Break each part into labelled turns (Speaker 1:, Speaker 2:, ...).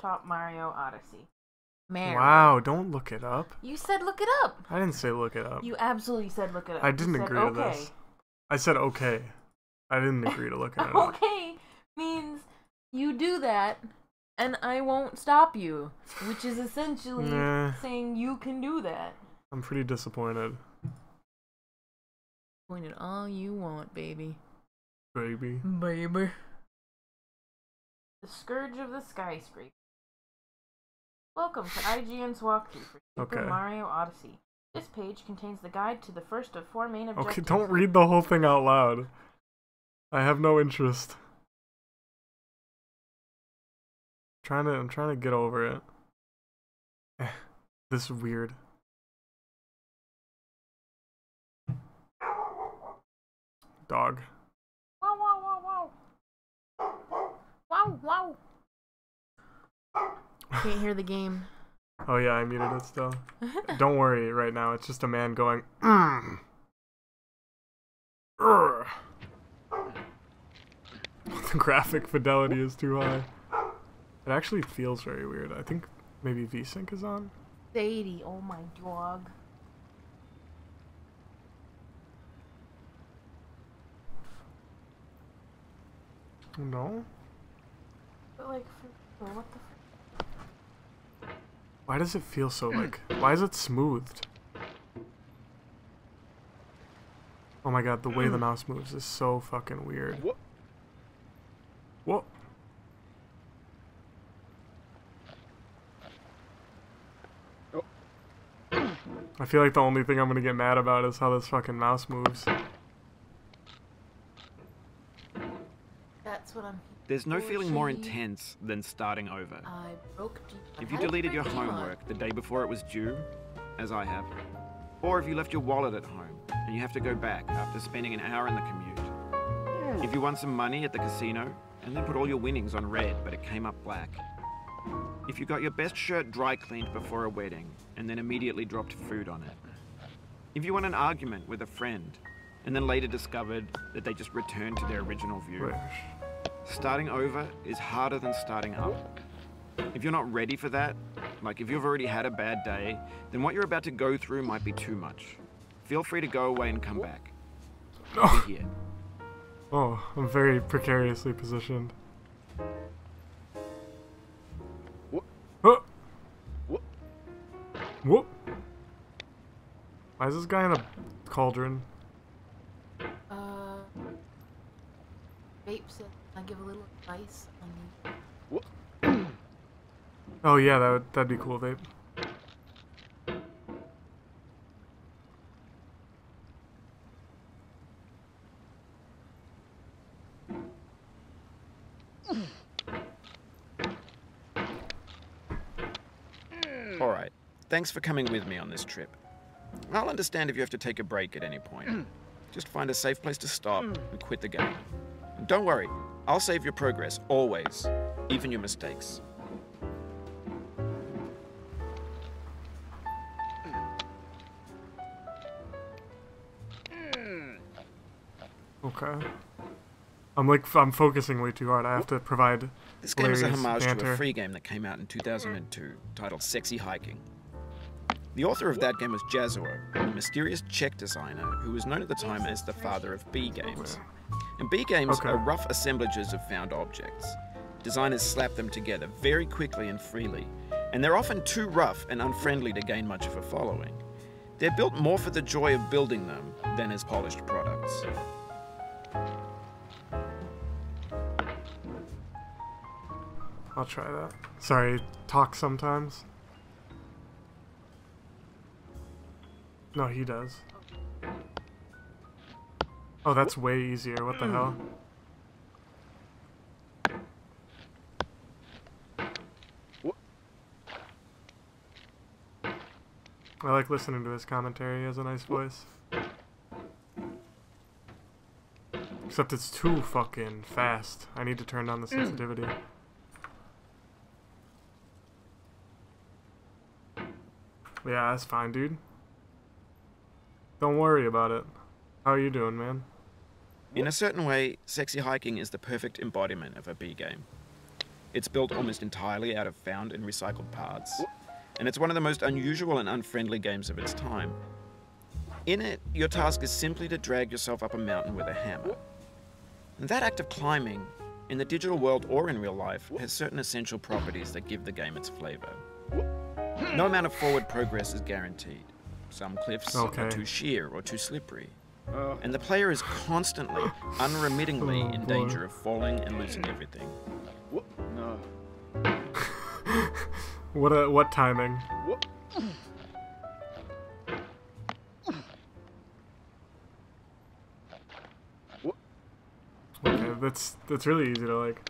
Speaker 1: Top Mario Odyssey. Mario.
Speaker 2: Wow, don't look it up.
Speaker 1: You said look it up.
Speaker 2: I didn't say look it up.
Speaker 1: You absolutely said look it up.
Speaker 2: I didn't agree to
Speaker 1: okay.
Speaker 2: this. I said okay. I didn't agree to looking it up.
Speaker 1: Okay means you do that, and I won't stop you, which is essentially saying you can do that.
Speaker 2: I'm pretty disappointed.
Speaker 1: Point it all you want, baby.
Speaker 2: Baby.
Speaker 1: Baby. The Scourge of the Skyscraper. Welcome to IGN's walkthrough for Super Mario Odyssey. This page contains the guide to the first of 4 main objectives.
Speaker 2: Okay, don't read the whole thing out loud. I have no interest. I'm trying to get over it. This is weird. Dog.
Speaker 1: Wow, wow, wow, wow. Wow, wow. Can't hear the game.
Speaker 2: Oh yeah, I muted it still. Don't worry right now, it's just a man going, The graphic fidelity is too high. It actually feels very weird. I think maybe VSync is on.
Speaker 1: 80, oh my dog.
Speaker 2: No?
Speaker 1: But like, what the
Speaker 2: Why does it feel so like... Why is it smoothed? Oh my god, the way the mouse moves is so fucking weird.
Speaker 3: What?
Speaker 2: What?
Speaker 3: Oh.
Speaker 2: I feel like the only thing I'm gonna get mad about is how this fucking mouse moves.
Speaker 1: That's what I'm...
Speaker 3: There's no feeling more intense than starting over.
Speaker 1: I broke
Speaker 3: If you deleted your homework the day before it was due, as I have, or if you left your wallet at home and you have to go back after spending an hour in the commute. If you won some money at the casino and then put all your winnings on red but it came up black. If you got your best shirt dry cleaned before a wedding and then immediately dropped food on it. If you won an argument with a friend and then later discovered that they just returned to their original view. Starting over is harder than starting up. If you're not ready for that, like if you've already had a bad day, then what you're about to go through might be too much. Feel free to go away and come back. I'll be here.
Speaker 2: Oh, I'm very precariously positioned.
Speaker 3: What?
Speaker 2: Huh.
Speaker 3: What?
Speaker 2: Whoop. Why is this guy in a cauldron?
Speaker 1: Vape said I give a little advice on you.
Speaker 3: What?
Speaker 2: Oh yeah, that'd be cool, Vape.
Speaker 3: Alright, thanks for coming with me on this trip. I'll understand if you have to take a break at any point. Just find a safe place to stop and quit the game. And don't worry, I'll save your progress, always, even your mistakes.
Speaker 2: Okay. I'm focusing way too hard. I have to provide
Speaker 3: This game is a
Speaker 2: hilarious
Speaker 3: homage to
Speaker 2: banter.
Speaker 3: a free game that came out in 2002, titled Sexy Hiking. The author of that game was Jazuo, a mysterious Czech designer who was known at the time as the father of B games. And B games are rough assemblages of found objects. Designers slap them together very quickly and freely, and they're often too rough and unfriendly to gain much of a following. They're built more for the joy of building them than as polished products.
Speaker 2: I'll try that. Sorry, talk sometimes. No, he does. Oh, that's way easier. What the hell? I like listening to his commentary. He has a nice voice. Except it's too fucking fast. I need to turn down the sensitivity. Yeah, that's fine, dude. Don't worry about it. How are you doing, man?
Speaker 3: In a certain way, Sexy Hiking is the perfect embodiment of a B game. It's built almost entirely out of found and recycled parts, and it's one of the most unusual and unfriendly games of its time. In it, your task is simply to drag yourself up a mountain with a hammer. And that act of climbing, in the digital world or in real life, has certain essential properties that give the game its flavor. No amount of forward progress is guaranteed. Some cliffs are too sheer or too slippery. And the player is constantly, unremittingly in danger of falling and losing everything.
Speaker 2: What timing? Okay, that's really easy to like.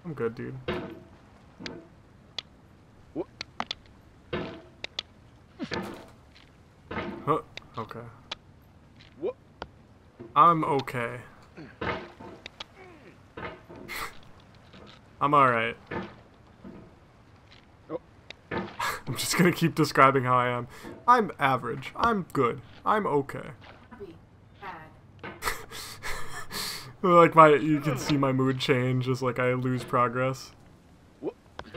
Speaker 2: I'm good, dude. Huh, okay. I'm okay. I'm alright. I'm just gonna keep describing how I am. I'm average. I'm good. I'm okay. Like you can see my mood change as like I lose progress.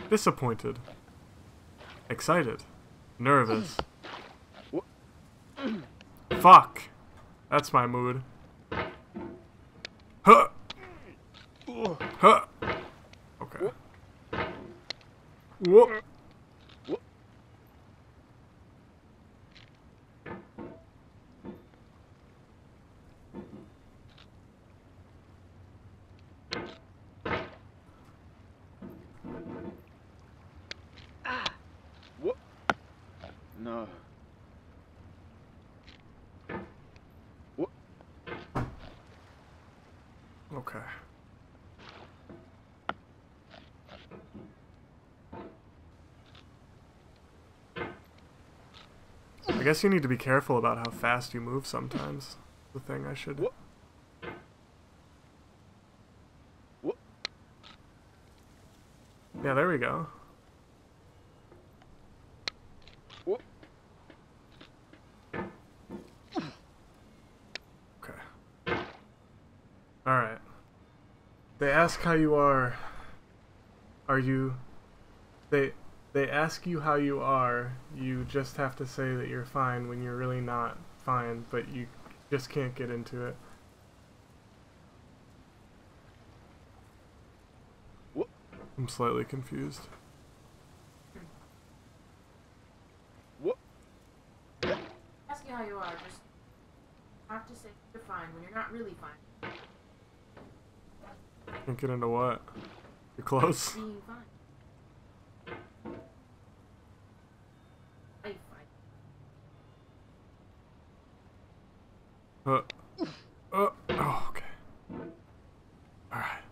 Speaker 2: Disappointed. Excited. Nervous. Fuck. That's my mood. Huh. Huh. Okay. Whoop.
Speaker 3: No.
Speaker 2: Okay. I guess you need to be careful about how fast you move sometimes. The thing I should... Yeah, there we go. Okay. Alright. They ask how you are. Are you... They ask you how you are. You just have to say that you're fine when you're really not fine, but you just can't get into it. I'm slightly confused.
Speaker 1: Ask you how you are. Just have to say you're fine when you're not really fine.
Speaker 2: Can't get into what? You're close?
Speaker 1: Being fine.
Speaker 2: Oh, okay. Alright.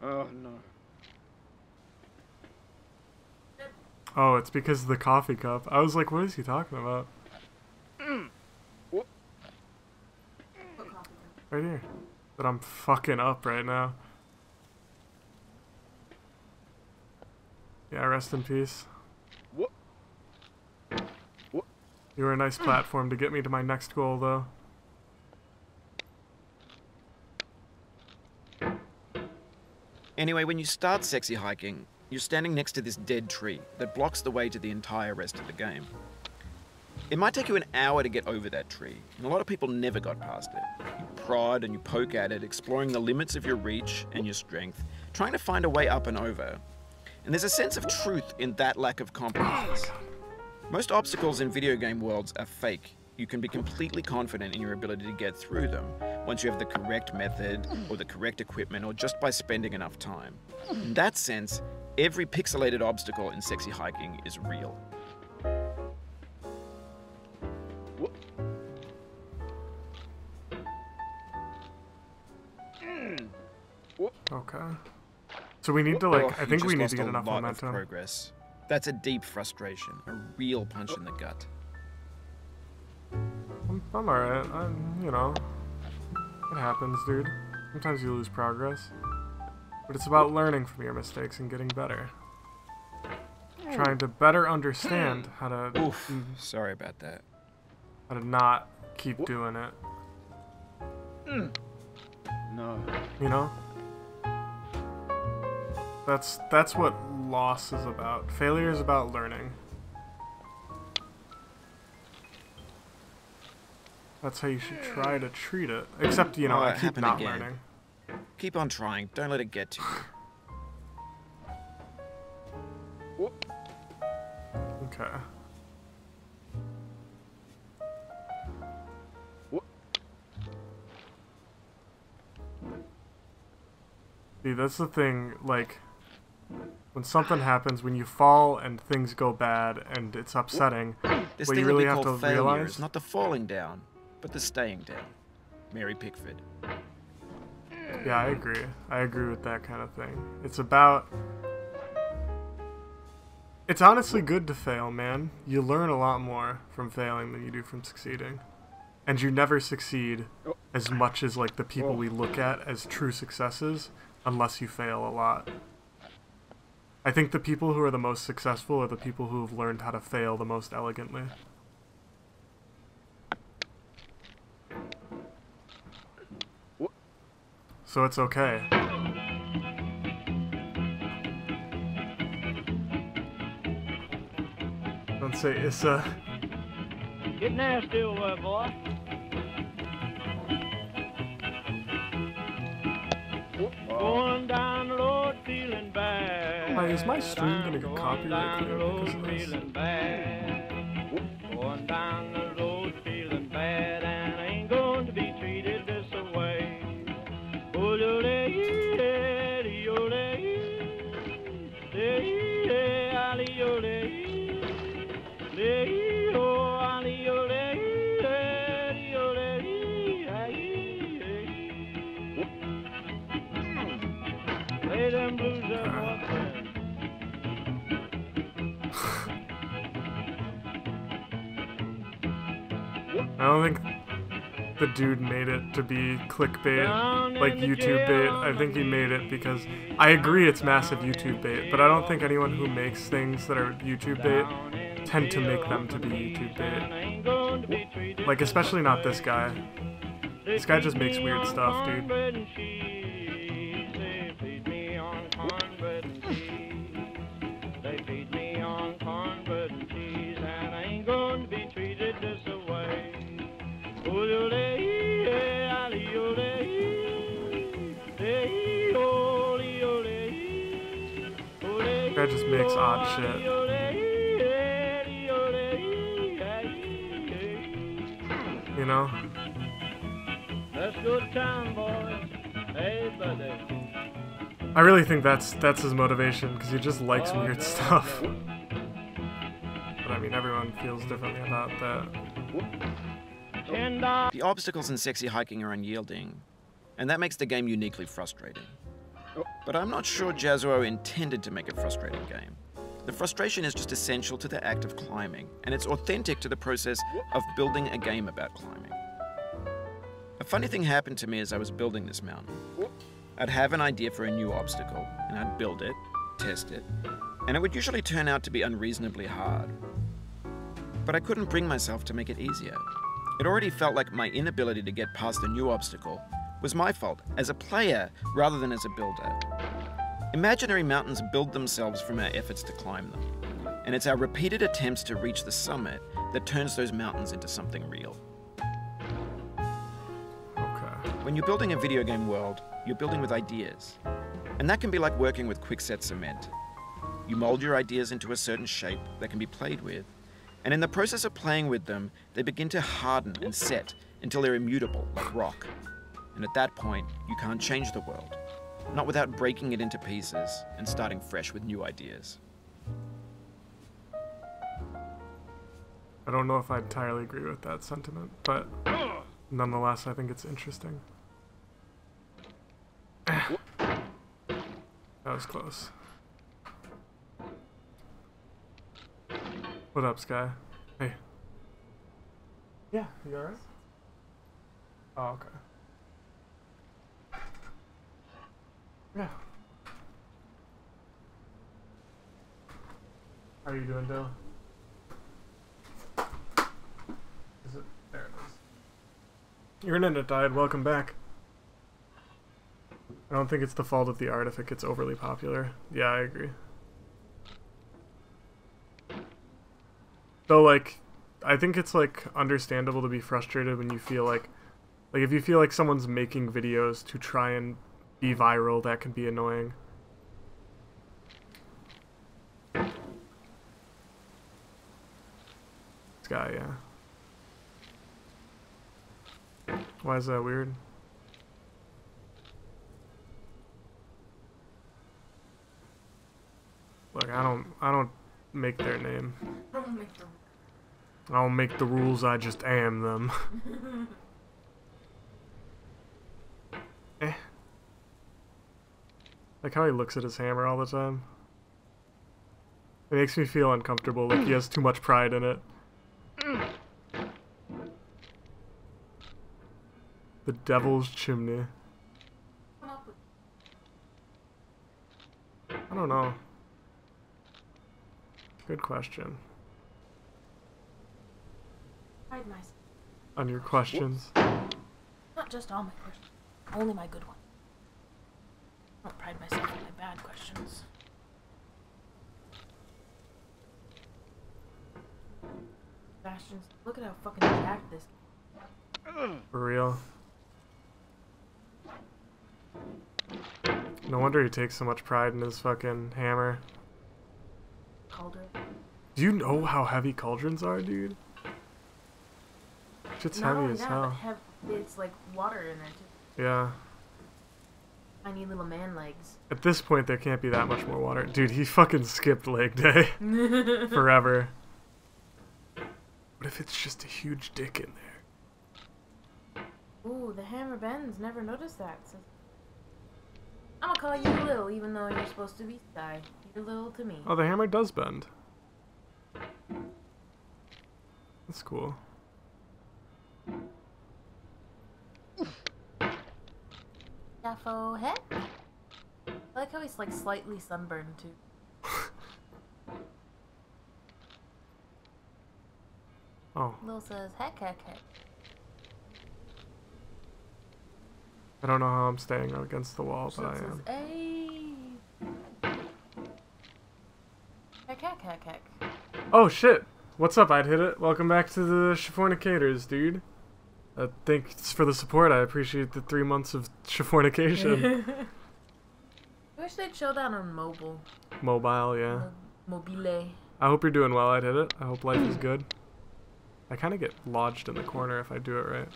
Speaker 3: Oh, no.
Speaker 2: Oh, it's because of the coffee cup. I was like, what is he talking about? Right here. But I'm fucking up right now. Yeah, rest in peace. You were a nice platform to get me to my next goal, though.
Speaker 3: Anyway, when you start sexy hiking, you're standing next to this dead tree that blocks the way to the entire rest of the game. It might take you an hour to get over that tree, and a lot of people never got past it. You prod and you poke at it, exploring the limits of your reach and your strength, trying to find a way up and over. And there's a sense of truth in that lack of compromise. Most obstacles in video game worlds are fake. You can be completely confident in your ability to get through them once you have the correct method or the correct equipment or just by spending enough time. In that sense, every pixelated obstacle in sexy hiking is real.
Speaker 2: Okay. So we need to like, I think we need to get enough momentum.
Speaker 3: Progress. That's a deep frustration, a real punch in the gut.
Speaker 2: I'm alright. You know, it happens, dude. Sometimes you lose progress. But it's about learning from your mistakes and getting better. Trying to better understand how to...
Speaker 3: Oof, sorry about that.
Speaker 2: How to not keep doing it.
Speaker 3: No.
Speaker 2: You know? That's what loss is about. Failure is about learning. That's how you should try to treat it. Except, you know, I keep not learning.
Speaker 3: Keep on trying. Don't let it get to you.
Speaker 2: Okay. See, that's the thing, like, when something happens, when you fall and things go bad and it's upsetting,
Speaker 3: This
Speaker 2: what
Speaker 3: thing
Speaker 2: you really
Speaker 3: would be
Speaker 2: have to
Speaker 3: called failure.
Speaker 2: realize...
Speaker 3: It's not the falling down, but the staying down. Mary Pickford.
Speaker 2: Yeah, I agree. I agree with that kind of thing. It's about... It's honestly good to fail, man. You learn a lot more from failing than you do from succeeding. And you never succeed as much as, like, the people we look at as true successes unless you fail a lot. I think the people who are the most successful are the people who have learned how to fail the most elegantly. So it's okay. Don't say Issa.
Speaker 4: Get nasty over, boy. Going down the road feeling bad.
Speaker 2: Hi, is my stream gonna get copyright cleared because of this?
Speaker 4: Going down the road feeling bad, and I ain't going to be treated this way. Lay them blues up, my friend.
Speaker 2: I don't think the dude made it to be clickbait, like YouTube bait. I think he made it because I agree it's massive YouTube bait, but I don't think anyone who makes things that are YouTube bait tend to make them to be YouTube bait. Like, especially not this guy. This guy just makes weird stuff, dude. Guy just makes odd shit. You know?
Speaker 4: Let's go to town, boys. Hey, buddy.
Speaker 2: I really think that's his motivation, because he just likes weird stuff. But I mean, everyone feels differently about that.
Speaker 3: The obstacles in sexy hiking are unyielding, and that makes the game uniquely frustrating. But I'm not sure Jazzuo intended to make a frustrating game. The frustration is just essential to the act of climbing, and it's authentic to the process of building a game about climbing. A funny thing happened to me as I was building this mountain. I'd have an idea for a new obstacle, and I'd build it, test it, and it would usually turn out to be unreasonably hard. But I couldn't bring myself to make it easier. It already felt like my inability to get past the new obstacle was my fault as a player rather than as a builder. Imaginary mountains build themselves from our efforts to climb them, and it's our repeated attempts to reach the summit that turns those mountains into something real.
Speaker 2: Okay.
Speaker 3: When you're building a video game world, you're building with ideas, and that can be like working with quickset cement. You mold your ideas into a certain shape that can be played with, and in the process of playing with them, they begin to harden and set until they're immutable, like rock. And at that point, you can't change the world, not without breaking it into pieces and starting fresh with new ideas.
Speaker 2: I don't know if I entirely agree with that sentiment, but nonetheless, I think it's interesting. That was close. What up, Sky? Hey. Yeah, you alright? Oh, okay. Yeah. How are you doing, Dill? Is it? There it is. Your internet died. Welcome back. I don't think it's the fault of the art if it gets overly popular. Yeah, I agree. Though, like, I think it's, like, understandable to be frustrated when you feel like if you feel like someone's making videos to try and be viral, that can be annoying. This guy, yeah. Why is that weird? Look, I don't make their name.
Speaker 1: I don't make them.
Speaker 2: I don't make the rules, I just am them. Eh. Like how he looks at his hammer all the time. It makes me feel uncomfortable, like he has too much pride in it. The Devil's Chimney. I don't know. Good question.
Speaker 1: Pride myself.
Speaker 2: On your questions.
Speaker 1: Not just all my questions. Only my good ones. I don't pride myself on my bad questions. Bastions, look at how fucking jacked this.
Speaker 2: For real. No wonder he takes so much pride in his fucking hammer.
Speaker 1: Cauldron.
Speaker 2: Do you know how heavy cauldrons are, dude? Shit's heavy as hell.
Speaker 1: It's like water in there too.
Speaker 2: Yeah.
Speaker 1: Tiny little man legs.
Speaker 2: At this point, there can't be that much more water. Dude, he fucking skipped leg day. Forever. What if it's just a huge dick in there?
Speaker 1: Ooh, the hammer bends. Never noticed that. I'm gonna call you Lil, even though you're supposed to be Sky. You're Lil to me.
Speaker 2: Oh, the hammer does bend. That's cool.
Speaker 1: Shafo heck? I like how he's like slightly sunburned too.
Speaker 2: Oh.
Speaker 1: Lil says heck heck heck.
Speaker 2: I don't know how I'm staying against the wall, but I
Speaker 1: Says,
Speaker 2: am.
Speaker 1: hey. Heck heck heck heck.
Speaker 2: Oh shit! What's up, I'd hit it? Welcome back to the Shafournicators, dude. Thanks for the support. I appreciate the 3 months of Shafournication.
Speaker 1: I wish they'd show that on mobile.
Speaker 2: Mobile, yeah.
Speaker 1: Mobile.
Speaker 2: I hope you're doing well, I'd hit it. I hope life is good. I kind of get lodged in the corner if I do it right.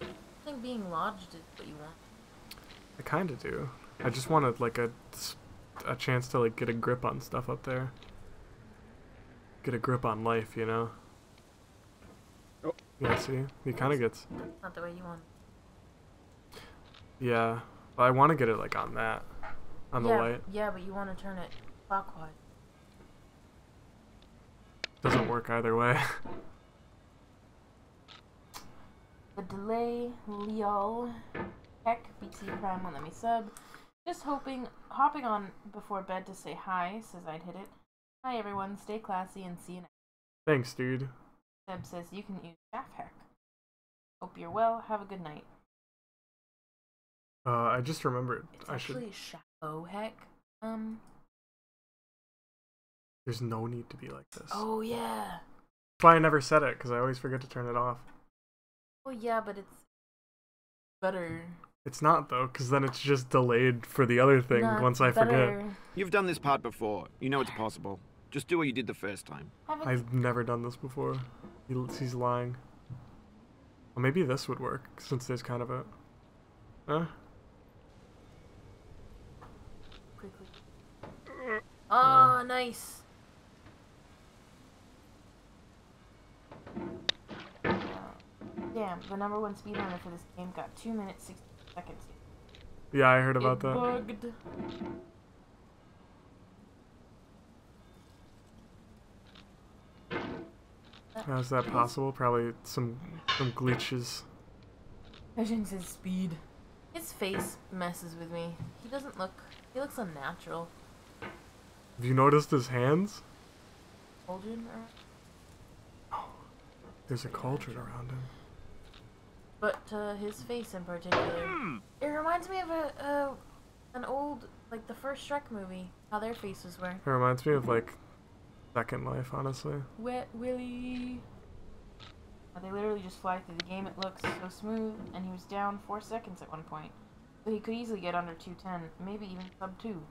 Speaker 1: I think being lodged is what you want.
Speaker 2: I kind of do. I just wanted like a chance to like get a grip on stuff up there. Get a grip on life, you know?
Speaker 3: Oh.
Speaker 2: Yeah, see? He kind of gets...
Speaker 1: Not the way you want.
Speaker 2: Yeah. But I want to get it like on that. On the light.
Speaker 1: Yeah, but you want to turn it clockwise.
Speaker 2: Doesn't work either way.
Speaker 1: The delay, Leo, Heck, BT Prime won't let me sub. Just hopping on before bed to say hi, says I'd hit it. Hi everyone, stay classy and see you next.
Speaker 2: Thanks, dude.
Speaker 1: Seb says you can use Shaft Heck. Hope you're well, have a good night.
Speaker 2: I just remembered.
Speaker 1: It's
Speaker 2: I should...
Speaker 1: actually Shafo Heck.
Speaker 2: There's no need to be like this.
Speaker 1: Oh yeah.
Speaker 2: That's why I never said it, because I always forget to turn it off.
Speaker 1: Oh yeah, but it's better.
Speaker 2: It's not, though, because then it's just delayed for the other thing once I forget.
Speaker 3: You've done this part before. You know it's possible. Just do what you did the first time.
Speaker 2: I've never done this before. He's lying. Well, maybe this would work, since there's kind of a... Huh?
Speaker 1: Quickly. Oh, nice. Damn, the #1 speedrunner for this game got 2 minutes 60 seconds.
Speaker 2: Yeah, I heard about that.
Speaker 1: Bugged.
Speaker 2: How's that possible? Probably some glitches.
Speaker 1: Measuring his speed. His face messes with me. He looks unnatural.
Speaker 2: Have you noticed his hands?
Speaker 1: Cauldron
Speaker 2: There's a cauldron around him.
Speaker 1: But his face in particular. It reminds reminds me of an old, like the first Shrek movie. How their faces were.
Speaker 2: It reminds me of like Second Life, honestly.
Speaker 1: Wet Willy. They literally just fly through the game. It looks so smooth, and he was down 4 seconds at one point, so he could easily get under 2:10, maybe even sub 2.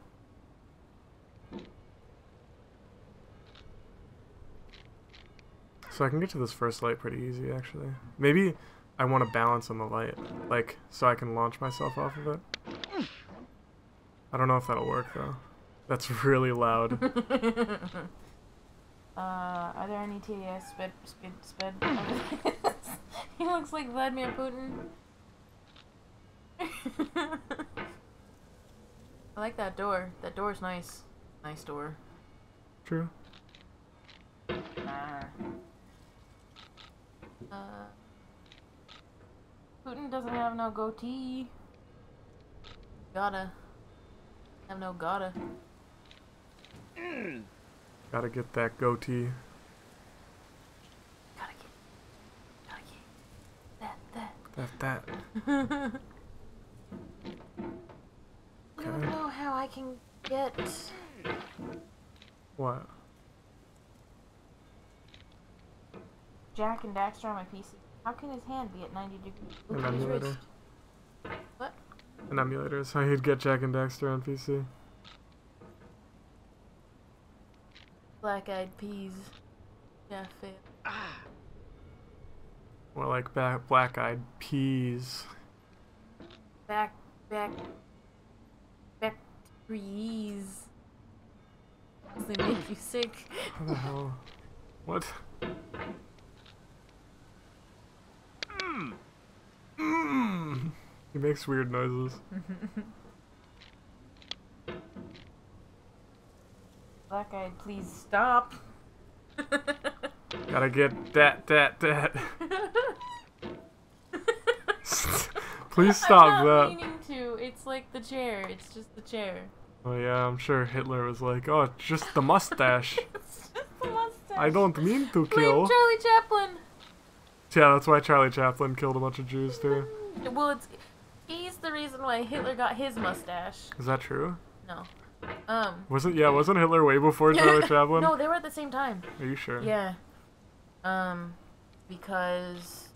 Speaker 2: So I can get to this first light pretty easy, actually. Maybe I want to balance on the light, like, so I can launch myself off of it. I don't know if that'll work, though. That's really loud.
Speaker 1: Are there any TAS sped? He looks like Vladimir Putin. I like that door. That door's nice. Nice door.
Speaker 2: True.
Speaker 1: Putin doesn't have no goatee. Gotta. Have no gotta.
Speaker 2: Gotta get that goatee.
Speaker 1: Gotta get
Speaker 2: That.
Speaker 1: I don't know how I can get...
Speaker 2: What?
Speaker 1: Jack and Daxter on my PC. How can his hand be at 90 degrees?
Speaker 2: An
Speaker 1: Look at his
Speaker 2: emulator.
Speaker 1: wrist. What?
Speaker 2: An emulator is how you'd get Jack and Daxter on PC.
Speaker 1: Black-eyed peas. Yeah, fail.
Speaker 2: More like black-eyed peas.
Speaker 1: Back trees. They make you sick.
Speaker 2: How the hell? What? He makes weird noises.
Speaker 1: Black-eyed, please stop.
Speaker 2: Gotta get that. Please stop
Speaker 1: I'm
Speaker 2: that.
Speaker 1: not meaning to. It's like the chair. It's just the chair.
Speaker 2: Oh yeah, I'm sure Hitler was like, oh, it's just the mustache.
Speaker 1: It's just the mustache.
Speaker 2: I don't mean to
Speaker 1: Blame
Speaker 2: kill.
Speaker 1: Charlie Chaplin.
Speaker 2: Yeah, that's why Charlie Chaplin killed a bunch of Jews too.
Speaker 1: Well, he's the reason why Hitler got his mustache.
Speaker 2: Is that true?
Speaker 1: No.
Speaker 2: Wasn't Hitler way before Charlie Chaplin?
Speaker 1: No, they were at the same time.
Speaker 2: Are you sure?
Speaker 1: Yeah. Because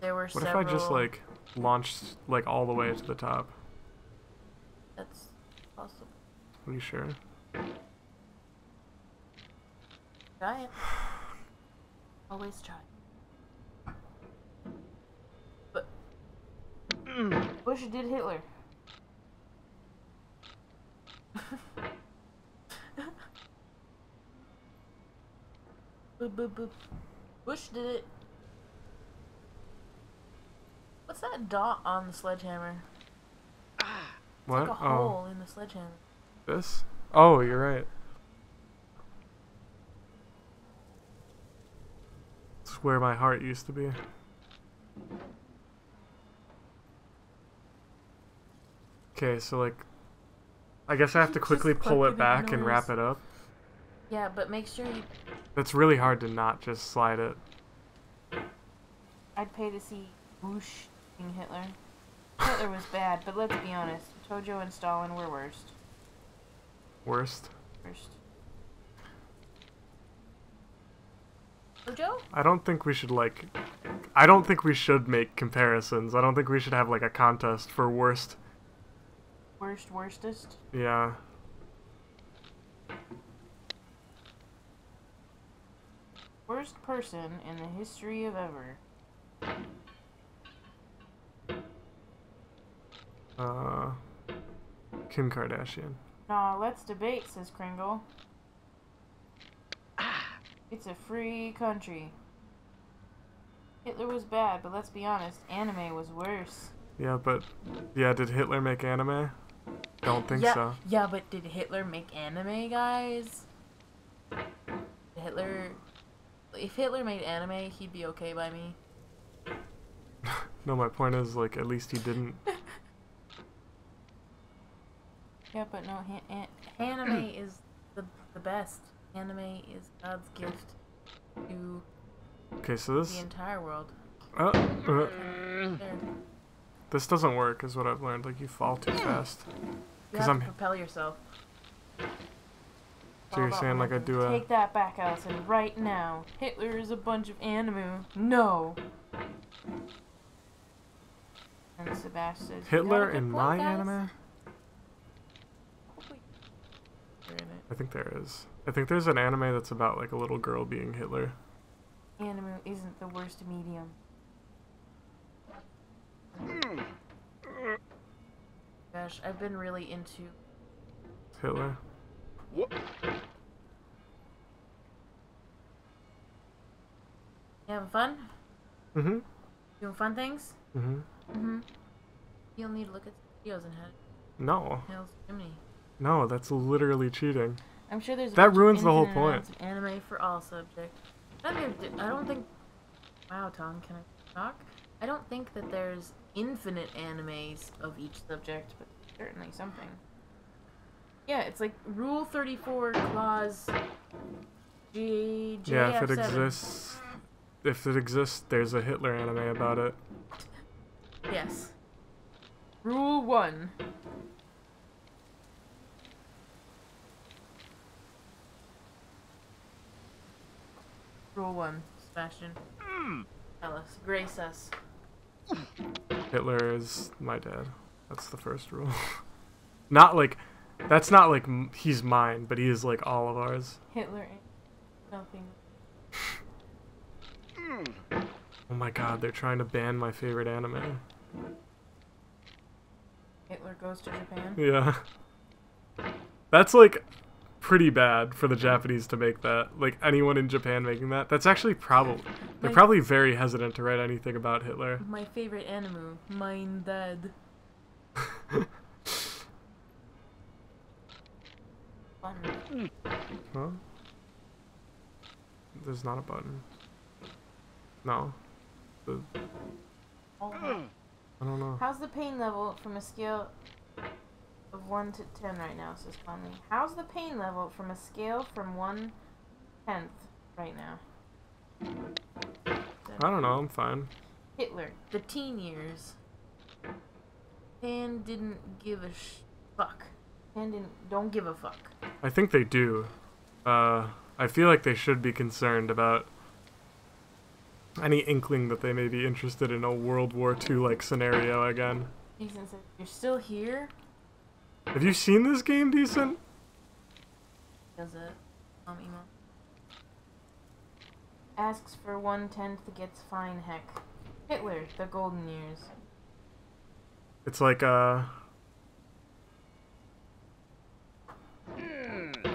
Speaker 1: there were
Speaker 2: What
Speaker 1: several...
Speaker 2: if I just like launched like all the way to the top?
Speaker 1: That's possible.
Speaker 2: Are you sure?
Speaker 1: Try it. Always try. But Bush did Hitler. Boop, boop, boop. Bush did it. What's that dot on the sledgehammer?
Speaker 2: What?
Speaker 1: Like a hole in the sledgehammer.
Speaker 2: This? Oh, you're right. It's where my heart used to be. Okay, so like, I guess I have to quickly pull it back and wrap it up.
Speaker 1: Yeah, but make sure you...
Speaker 2: It's really hard to not just slide it.
Speaker 1: I'd pay to see Bush being Hitler. Hitler was bad, but let's be honest. Tojo and Stalin were worst.
Speaker 2: Worst?
Speaker 1: Worst. Tojo?
Speaker 2: I don't think we should like... I don't think we should make comparisons. I don't think we should have like a contest for worst.
Speaker 1: Worstest?
Speaker 2: Yeah.
Speaker 1: Worst person in the history of ever.
Speaker 2: Kim Kardashian.
Speaker 1: Nah, let's debate, says Kringle. It's a free country. Hitler was bad, but let's be honest, anime was worse.
Speaker 2: Yeah, but... Yeah, did Hitler make anime? Don't think so.
Speaker 1: Yeah, but did Hitler make anime, guys? If Hitler made anime, he'd be okay by me.
Speaker 2: No, my point is, like, at least he didn't.
Speaker 1: Yeah, but no, anime is the best. Anime is God's gift to
Speaker 2: Okay, so this...
Speaker 1: the entire world.
Speaker 2: Oh,
Speaker 1: There.
Speaker 2: This doesn't work, is what I've learned. Like, you fall too fast.
Speaker 1: You have to propel yourself.
Speaker 2: So you're saying, like, I do a...
Speaker 1: Take that back, Allison, right now. Hitler is a bunch of animu. No! And Sebastian says,
Speaker 2: Hitler in my anime? I think there is. I think there's an anime that's about, like, a little girl being Hitler.
Speaker 1: Animu isn't the worst medium. Gosh, I've been really into...
Speaker 2: Hitler?
Speaker 3: What?
Speaker 1: You having fun?
Speaker 2: Mm-hmm.
Speaker 1: Doing fun things?
Speaker 2: Mm-hmm.
Speaker 1: Mm-hmm. You'll need to look at the videos and head.
Speaker 2: No.
Speaker 1: Hell's Chimney.
Speaker 2: No, that's literally cheating.
Speaker 1: I'm sure there's
Speaker 2: that ruins the whole point.
Speaker 1: Anime for all subjects. I don't think. Wow, Tom, can I talk? I don't think that there's infinite animes of each subject, but certainly something. Yeah, it's like Rule 34, Clause G.
Speaker 2: Yeah, if it exists. If it exists, there's a Hitler anime about it.
Speaker 1: Yes. Rule 1. Rule 1, Sebastian. Tell us. Grace us.
Speaker 2: Hitler is my dad. That's the first rule. Not like... That's not like he's mine, but he is like all of ours.
Speaker 1: Hitler ain't nothing.
Speaker 2: Oh my god, they're trying to ban my favorite anime.
Speaker 1: Hitler Goes to Japan?
Speaker 2: Yeah. That's like pretty bad for the Japanese to make that. Like anyone in Japan making that. That's actually probably... They're probably very hesitant to write anything about Hitler.
Speaker 1: My favorite anime, Mine Dead.
Speaker 2: Huh? There's not a button. No. I don't know.
Speaker 1: How's the pain level from a scale of 1 to 10 right now, says Conley? How's the pain level from a scale from 1/10 right now?
Speaker 2: I don't know, I'm fine.
Speaker 1: Hitler, the teen years. Japan didn't give a fuck. Japan don't give a fuck.
Speaker 2: I think they do. I feel like they should be concerned about any inkling that they may be interested in a World War II-like scenario again.
Speaker 1: Decent says, you're still here?
Speaker 2: Have you seen this game, Decent?
Speaker 1: Does it? Emo. Asks for 1/10, gets fine, heck. Hitler, the golden years.
Speaker 2: It's like,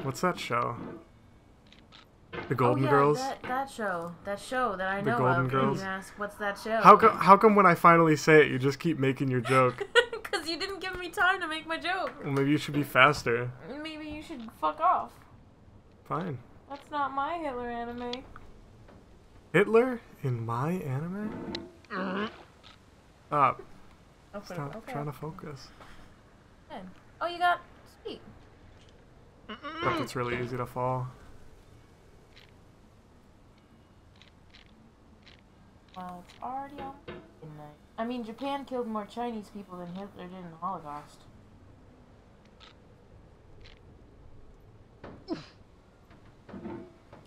Speaker 2: what's that show? The Golden Girls?
Speaker 1: That show that I know
Speaker 2: The Golden
Speaker 1: of.
Speaker 2: Girls?
Speaker 1: And you ask, what's that show?
Speaker 2: How come when I finally say it, you just keep making your joke?
Speaker 1: Because you didn't give me time to make my joke.
Speaker 2: Well, maybe you should be faster.
Speaker 1: Maybe you should fuck off.
Speaker 2: Fine.
Speaker 1: That's not my Hitler anime.
Speaker 2: Hitler in my anime? Stop. Stop trying to focus.
Speaker 1: Good. Oh, you got speed.
Speaker 2: But it's really easy to fall.
Speaker 1: Well, it's already on midnight. I mean, Japan killed more Chinese people than Hitler did in the Holocaust.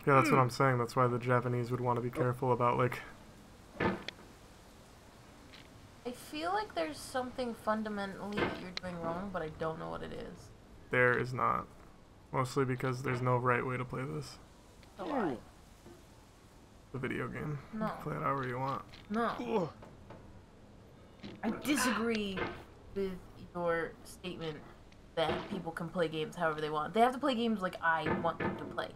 Speaker 2: Yeah, that's what I'm saying. That's why the Japanese would want to be careful about, like...
Speaker 1: I feel like there's something fundamentally that you're doing wrong, but I don't know what it is.
Speaker 2: There is not. Mostly because there's no right way to play this.
Speaker 1: So why?
Speaker 2: The video game.
Speaker 1: No.
Speaker 2: You can play it however you want.
Speaker 1: No. I disagree with your statement that people can play games however they want. They have to play games like I want them to play.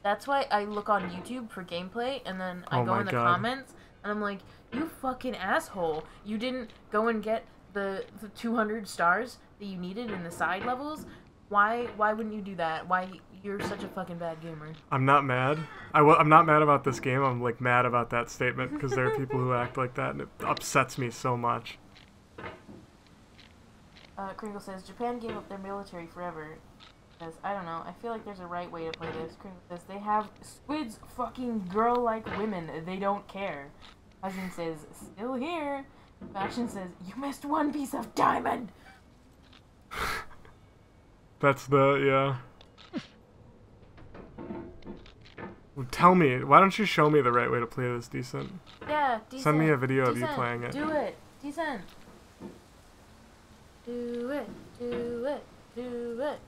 Speaker 1: That's why I look on YouTube for gameplay, and then I go in the comments, and I'm like, you fucking asshole. You didn't go and get the 200 stars that you needed in the side levels? Why wouldn't you do that? Why you're such a fucking bad gamer?
Speaker 2: I'm not mad. I'm not mad about this game. I'm like mad about that statement because there are people who act like that and it upsets me so much.
Speaker 1: Kringle says, Japan gave up their military forever. Says, I don't know. I feel like there's a right way to play this. Kringle says, they have squids fucking girl-like women. They don't care. Husband says, still here. Fashion says, "You missed one piece of diamond."
Speaker 2: That's the, yeah. Well, tell me, why don't you show me the right way to play this decent?
Speaker 1: Yeah, decent.
Speaker 2: Send me a video of you
Speaker 1: Decent.
Speaker 2: playing it.
Speaker 1: Do it. Decent. Do it. Do it. Do it.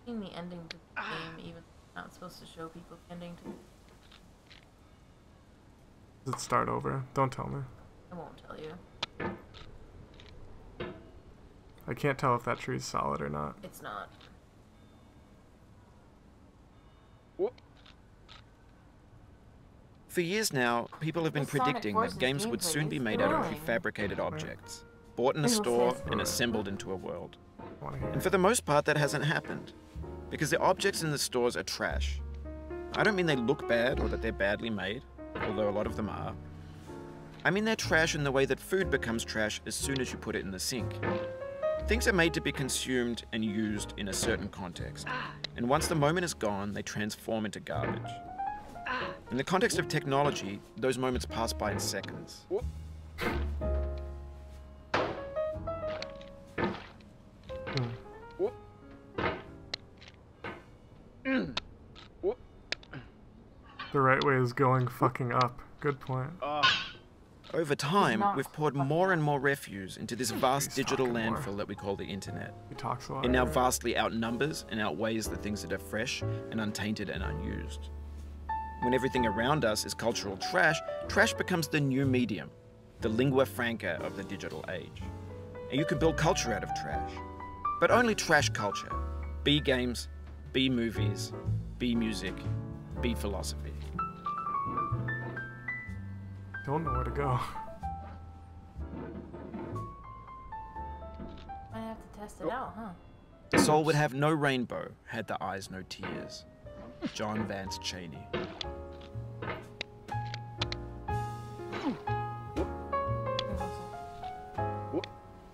Speaker 1: Seeing the ending to the game, even not supposed to show people the ending to.
Speaker 2: Does it start over? Don't tell me.
Speaker 1: I won't tell you.
Speaker 2: I can't tell if that tree's solid or not.
Speaker 1: It's not.
Speaker 3: For years now, people have been
Speaker 1: The Sonic
Speaker 3: predicting
Speaker 1: Forces
Speaker 3: that games would
Speaker 1: gameplay
Speaker 3: soon be
Speaker 1: is
Speaker 3: made out of
Speaker 1: thrilling.
Speaker 3: prefabricated objects, bought in a
Speaker 1: It will
Speaker 3: store
Speaker 1: say
Speaker 3: and
Speaker 2: so.
Speaker 3: assembled into a world.
Speaker 2: I wanna hear
Speaker 3: And
Speaker 2: it.
Speaker 3: for the most part, that hasn't happened. Because the objects in the stores are trash. I don't mean they look bad or that they're badly made, although a lot of them are. I mean they're trash in the way that food becomes trash as soon as you put it in the sink. Things are made to be consumed and used in a certain context. And once the moment is gone, they transform into garbage. In the context of technology, those moments pass by in seconds.
Speaker 2: The right way is going fucking up. Good point.
Speaker 3: Over time,
Speaker 1: not
Speaker 3: we've poured more and more refuse into this vast
Speaker 2: He's
Speaker 3: digital
Speaker 2: talking more.
Speaker 3: landfill that we call the internet.
Speaker 2: He talks a lot.
Speaker 3: It now vastly outnumbers and outweighs the things that are fresh and untainted and unused. When everything around us is cultural trash, trash becomes the new medium, the lingua franca of the digital age. And you can build culture out of trash. But only trash culture. B games, B movies, B music, B philosophy.
Speaker 2: Don't know where to go.
Speaker 1: Might have to test it out, huh?
Speaker 3: Soul would have no rainbow had the eyes no tears. John Vance Cheney.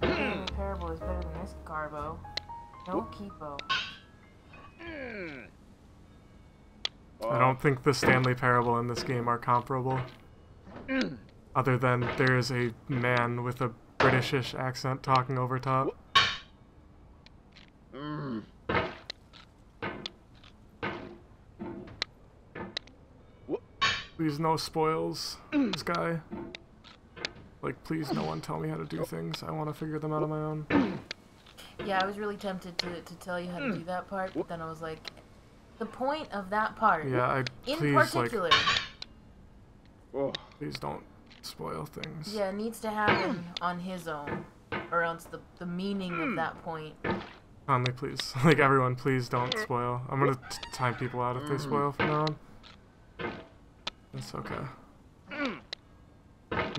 Speaker 1: Parable is better than this Garbo. No Kipo.
Speaker 2: I don't think the Stanley Parable and this game are comparable. Other than there is a man with a Britishish accent talking over top. Please no spoils, this guy. Like, please no one tell me how to do things. I want to figure them out on my own.
Speaker 1: Yeah, I was really tempted to tell you how to do that part, but then I was like, the point of that part,
Speaker 2: Yeah,
Speaker 1: in
Speaker 2: please, like,
Speaker 1: particular,
Speaker 2: please don't spoil things.
Speaker 1: yeah, needs to happen on his own, or else the meaning of that point.
Speaker 2: Conley, please. Like, everyone, please don't spoil. I'm gonna time people out if they spoil from now on. It's okay.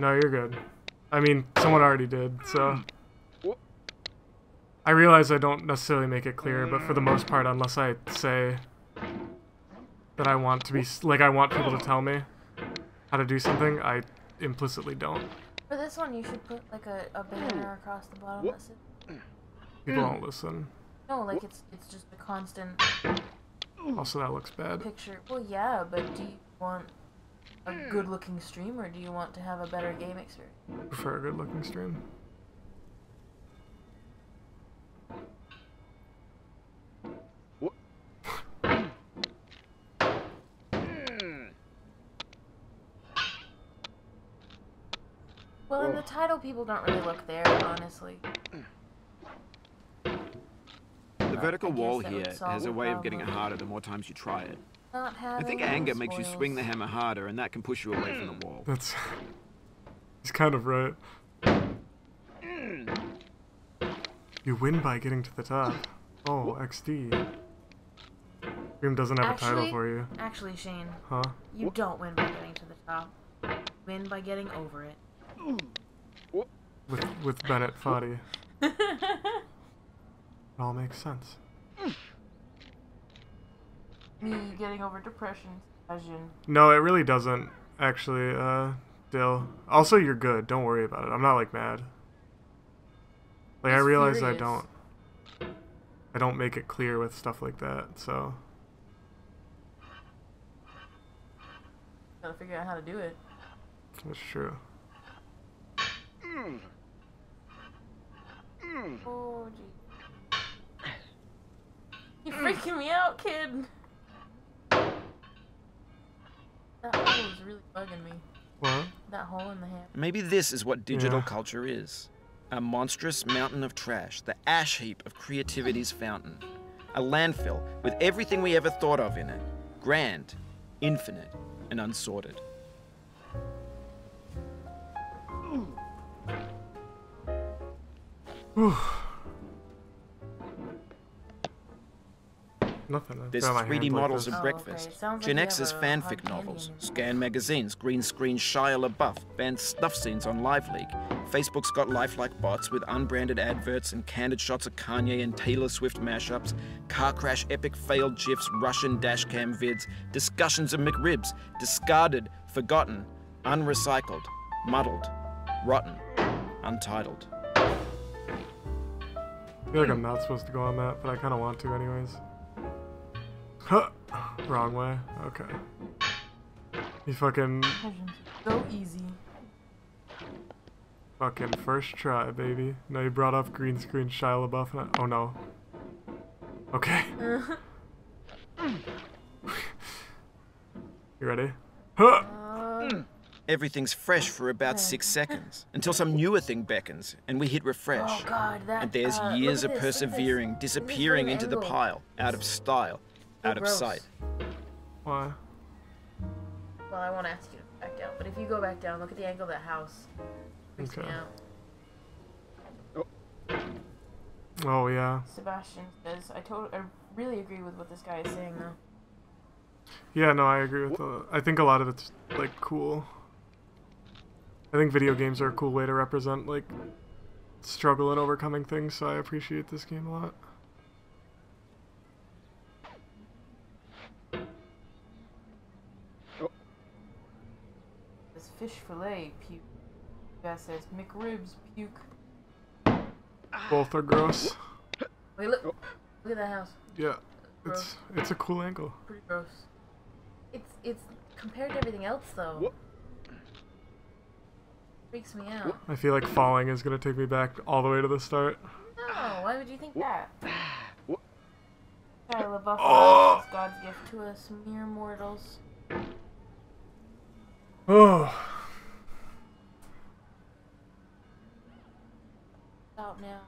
Speaker 2: No, you're good. I mean, someone already did, so... I realize I don't necessarily make it clear, but for the most part, unless I say that I want to be... Like, I want people to tell me how to do something, I implicitly don't.
Speaker 1: For this one, you should put like a banner across the bottom that says,
Speaker 2: People don't listen.
Speaker 1: no, like it's just a constant
Speaker 2: Also, that looks bad.
Speaker 1: picture. Well, yeah, but do you want a good-looking stream, or do you want to have a better game experience?
Speaker 2: Prefer a good-looking stream.
Speaker 1: Well, in the title, people don't really look there, honestly.
Speaker 3: The vertical
Speaker 1: I guess
Speaker 3: wall
Speaker 1: that would
Speaker 3: here
Speaker 1: solve
Speaker 3: has a
Speaker 1: the
Speaker 3: way of getting it
Speaker 1: problem.
Speaker 3: harder the more times you try it.
Speaker 1: Not
Speaker 3: I
Speaker 1: having
Speaker 3: think
Speaker 1: any
Speaker 3: anger makes you swing the
Speaker 1: spoils.
Speaker 3: hammer harder, and that can push you away from the wall.
Speaker 2: That's... He's kind of right. You win by getting to the top. Oh, XD. Game doesn't have a title for you.
Speaker 1: Actually, Shane,
Speaker 2: Huh?
Speaker 1: you don't win by getting to the top. You win by getting over it.
Speaker 2: With Bennett Foddy. It all makes sense.
Speaker 1: Me getting over depression, Asian.
Speaker 2: No, it really doesn't, actually, Dill. Also, you're good. Don't worry about it. I'm not, like, mad. Like, I
Speaker 1: He's
Speaker 2: realize
Speaker 1: furious.
Speaker 2: I don't make it clear with stuff like that, so...
Speaker 1: Gotta figure out how to do it.
Speaker 2: That's true.
Speaker 1: Oh, gee. You're freaking me out, kid. That hole is really bugging me.
Speaker 2: What?
Speaker 1: That hole in the hand.
Speaker 3: Maybe this is what digital culture is. A monstrous mountain of trash, the ash heap of creativity's fountain. A landfill with everything we ever thought of in it. Grand, infinite, and unsorted.
Speaker 2: Nothing.
Speaker 3: There's 3D models of breakfast, Gen X's fanfic novels, scan magazines, green screen Shia LaBeouf, banned snuff scenes on Live Leak. Facebook's got lifelike bots with unbranded adverts and candid shots of Kanye and Taylor Swift mashups, car crash epic failed GIFs, Russian dashcam vids, discussions of McRibs, discarded, forgotten, unrecycled, muddled, rotten, untitled.
Speaker 2: I feel like I'm not supposed to go on that, but I kind of want to anyways. Huh. Wrong way. Okay. You fucking...
Speaker 1: Go easy.
Speaker 2: Fucking first try, baby. Now you brought up green screen Shia LaBeouf and oh no. Okay. You ready? Huh.
Speaker 3: Everything's fresh for about 6 seconds, until some newer thing beckons, and we hit refresh.
Speaker 1: Oh God, that,
Speaker 3: and there's years of persevering, disappearing into the pile, out of style, out of sight.
Speaker 2: Why?
Speaker 1: Well, I won't ask you to back down, but if you go back down, look at the angle of that house. Freaks me out.
Speaker 2: Oh yeah.
Speaker 1: Sebastian says, I really agree with what this guy is saying, though.
Speaker 2: Yeah, no, I agree with I think a lot of it's, like, cool. I think video games are a cool way to represent, like, struggle and overcoming things, so I appreciate this game a lot.
Speaker 1: This fish fillet puke. Guy says, McRibs puke.
Speaker 2: Both are gross.
Speaker 1: Wait, look. Look at that house.
Speaker 2: Yeah.
Speaker 1: Gross.
Speaker 2: It's a cool angle.
Speaker 1: Pretty gross. It's compared to everything else, though. Freaks me out.
Speaker 2: I feel like falling is gonna take me back all the way to the start.
Speaker 1: No, why would you think that? Shia LaBeouf is God's gift to us mere mortals.
Speaker 2: Oh.
Speaker 1: Stop now.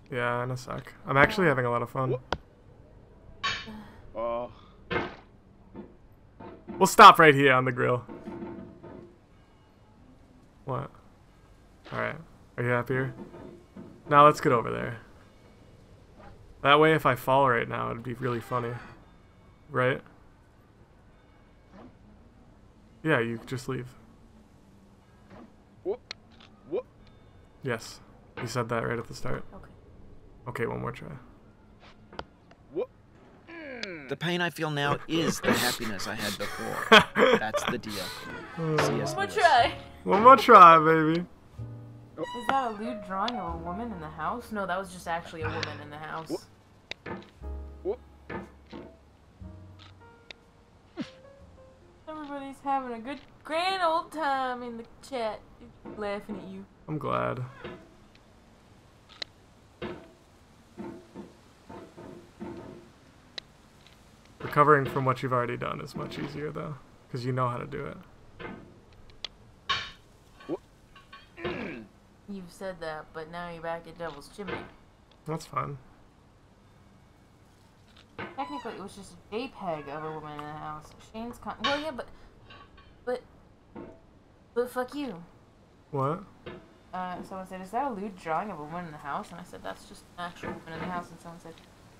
Speaker 2: Yeah, in a sec. I'm actually having a lot of fun. We'll stop right here on the grill. What? Alright. Are you happier? Now let's get over there. That way if I fall right now, it'd be really funny. Right? Yeah, you just leave. Yes. You said that right at the start.
Speaker 1: Okay.
Speaker 2: Okay, one more try.
Speaker 3: The pain I feel now is the happiness I had before. That's the deal. C.S.
Speaker 1: One more
Speaker 3: Lewis.
Speaker 1: try.
Speaker 2: One more try, baby.
Speaker 1: Is that a lewd drawing of a woman in the house? No, that was just actually a woman in the house. Everybody's having a good, grand old time in the chat, laughing at you.
Speaker 2: I'm glad. Recovering from what you've already done is much easier, though, because you know how to do it.
Speaker 1: You've said that, but now you're back at Devil's Chimney.
Speaker 2: That's fine.
Speaker 1: Technically, it was just a JPEG of a woman in the house. Shane's well, yeah, but fuck you.
Speaker 2: What?
Speaker 1: Someone said, is that a lewd drawing of a woman in the house? And I said, that's just an actual woman in the house. And someone said,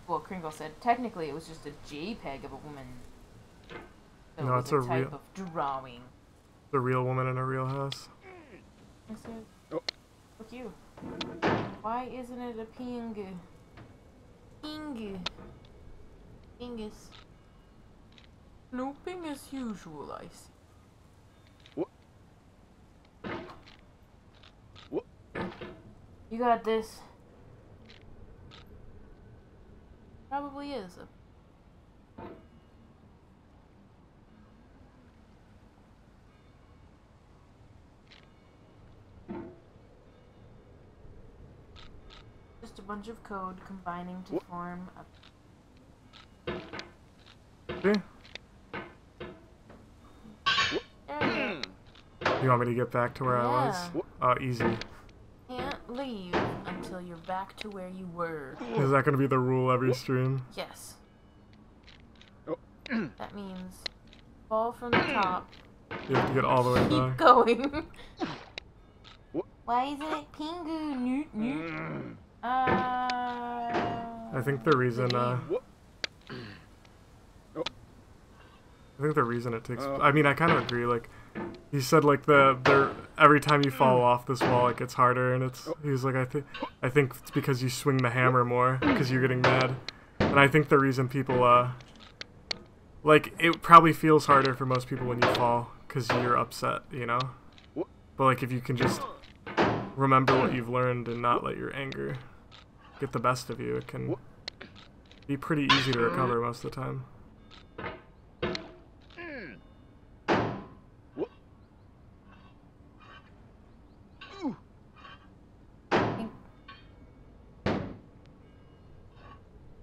Speaker 1: well, Kringle said, technically it was just a JPEG of a woman. So
Speaker 2: No,
Speaker 1: it
Speaker 2: it's
Speaker 1: was
Speaker 2: a
Speaker 1: type
Speaker 2: real...
Speaker 1: of drawing.
Speaker 2: The real woman in a real house.
Speaker 1: I said, fuck you. Why isn't it a ping? Pingus. No ping as usual, I see. You got this. Probably is. just a bunch of code combining to form a...
Speaker 2: See?
Speaker 1: There
Speaker 2: You want me to get back to where I was? Easy.
Speaker 1: Can't leave until you're back to where you were.
Speaker 2: Is that gonna be the rule every stream?
Speaker 1: Yes. That means fall from the top.
Speaker 2: You have to get all the way
Speaker 1: Keep
Speaker 2: back.
Speaker 1: going. Why isn't it Pingu? Newt, newt.
Speaker 2: I think the reason, I think the reason it takes... I mean, I kind of agree, like, he said, like, every time you fall off this wall, it gets harder, and he was like, I think it's because you swing the hammer more, because you're getting mad. And I think the reason people, like, it probably feels harder for most people when you fall, because you're upset, you know? But, like, if you can just remember what you've learned and not let your anger get the best of you, it can be pretty easy to recover most of the time.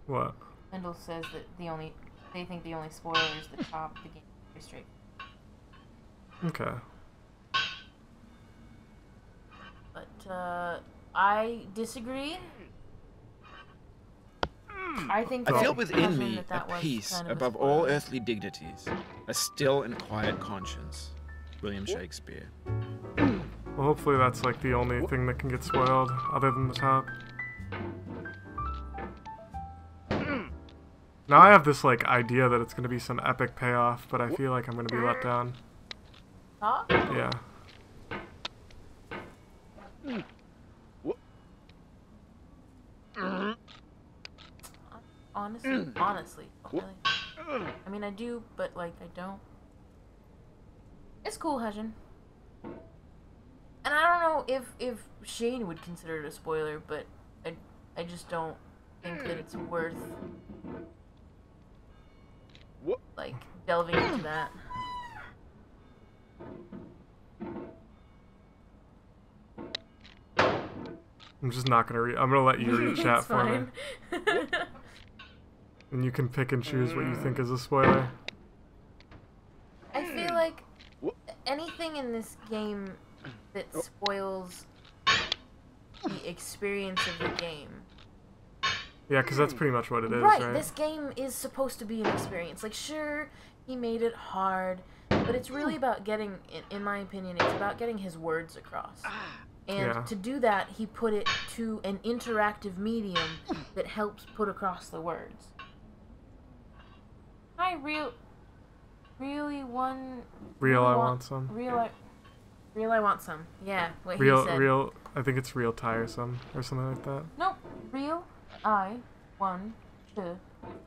Speaker 2: What?
Speaker 1: Mendel says that they think the only spoiler is the top of the game. Very straight.
Speaker 2: Okay.
Speaker 1: But I disagree. I think
Speaker 3: I
Speaker 1: that
Speaker 3: feel within me
Speaker 1: that
Speaker 3: a
Speaker 1: was
Speaker 3: peace
Speaker 1: kind of a
Speaker 3: above
Speaker 1: spoiler.
Speaker 3: all earthly dignities, a still and quiet conscience. William Shakespeare.
Speaker 2: Well, hopefully that's like the only thing that can get spoiled, other than the top. Now I have this like idea that it's gonna be some epic payoff, but I feel like I'm gonna be let down.
Speaker 1: Top?
Speaker 2: Yeah.
Speaker 1: Honestly, don't really. I mean, I do, but like, I don't. It's cool, Hajin. And I don't know if Shane would consider it a spoiler, but I just don't think that it's worth like delving into that.
Speaker 2: I'm just not gonna read. I'm gonna let you read chat
Speaker 1: It's
Speaker 2: for me,
Speaker 1: fine.
Speaker 2: and you can pick and choose what you think is a spoiler.
Speaker 1: I feel like anything in this game that spoils the experience of the game.
Speaker 2: Yeah, because that's pretty much what it is,
Speaker 1: Right,
Speaker 2: right?
Speaker 1: this game is supposed to be an experience. Like, sure, he made it hard, but it's really about getting, in my opinion, it's about getting his words across. And
Speaker 2: Yeah.
Speaker 1: to do that, he put it to an interactive medium that helps put across the words. I really want...
Speaker 2: Real, I want some.
Speaker 1: Real, I want some. Yeah, what he said.
Speaker 2: Real, I think it's real tiresome, or something like that.
Speaker 1: Nope, real, I want to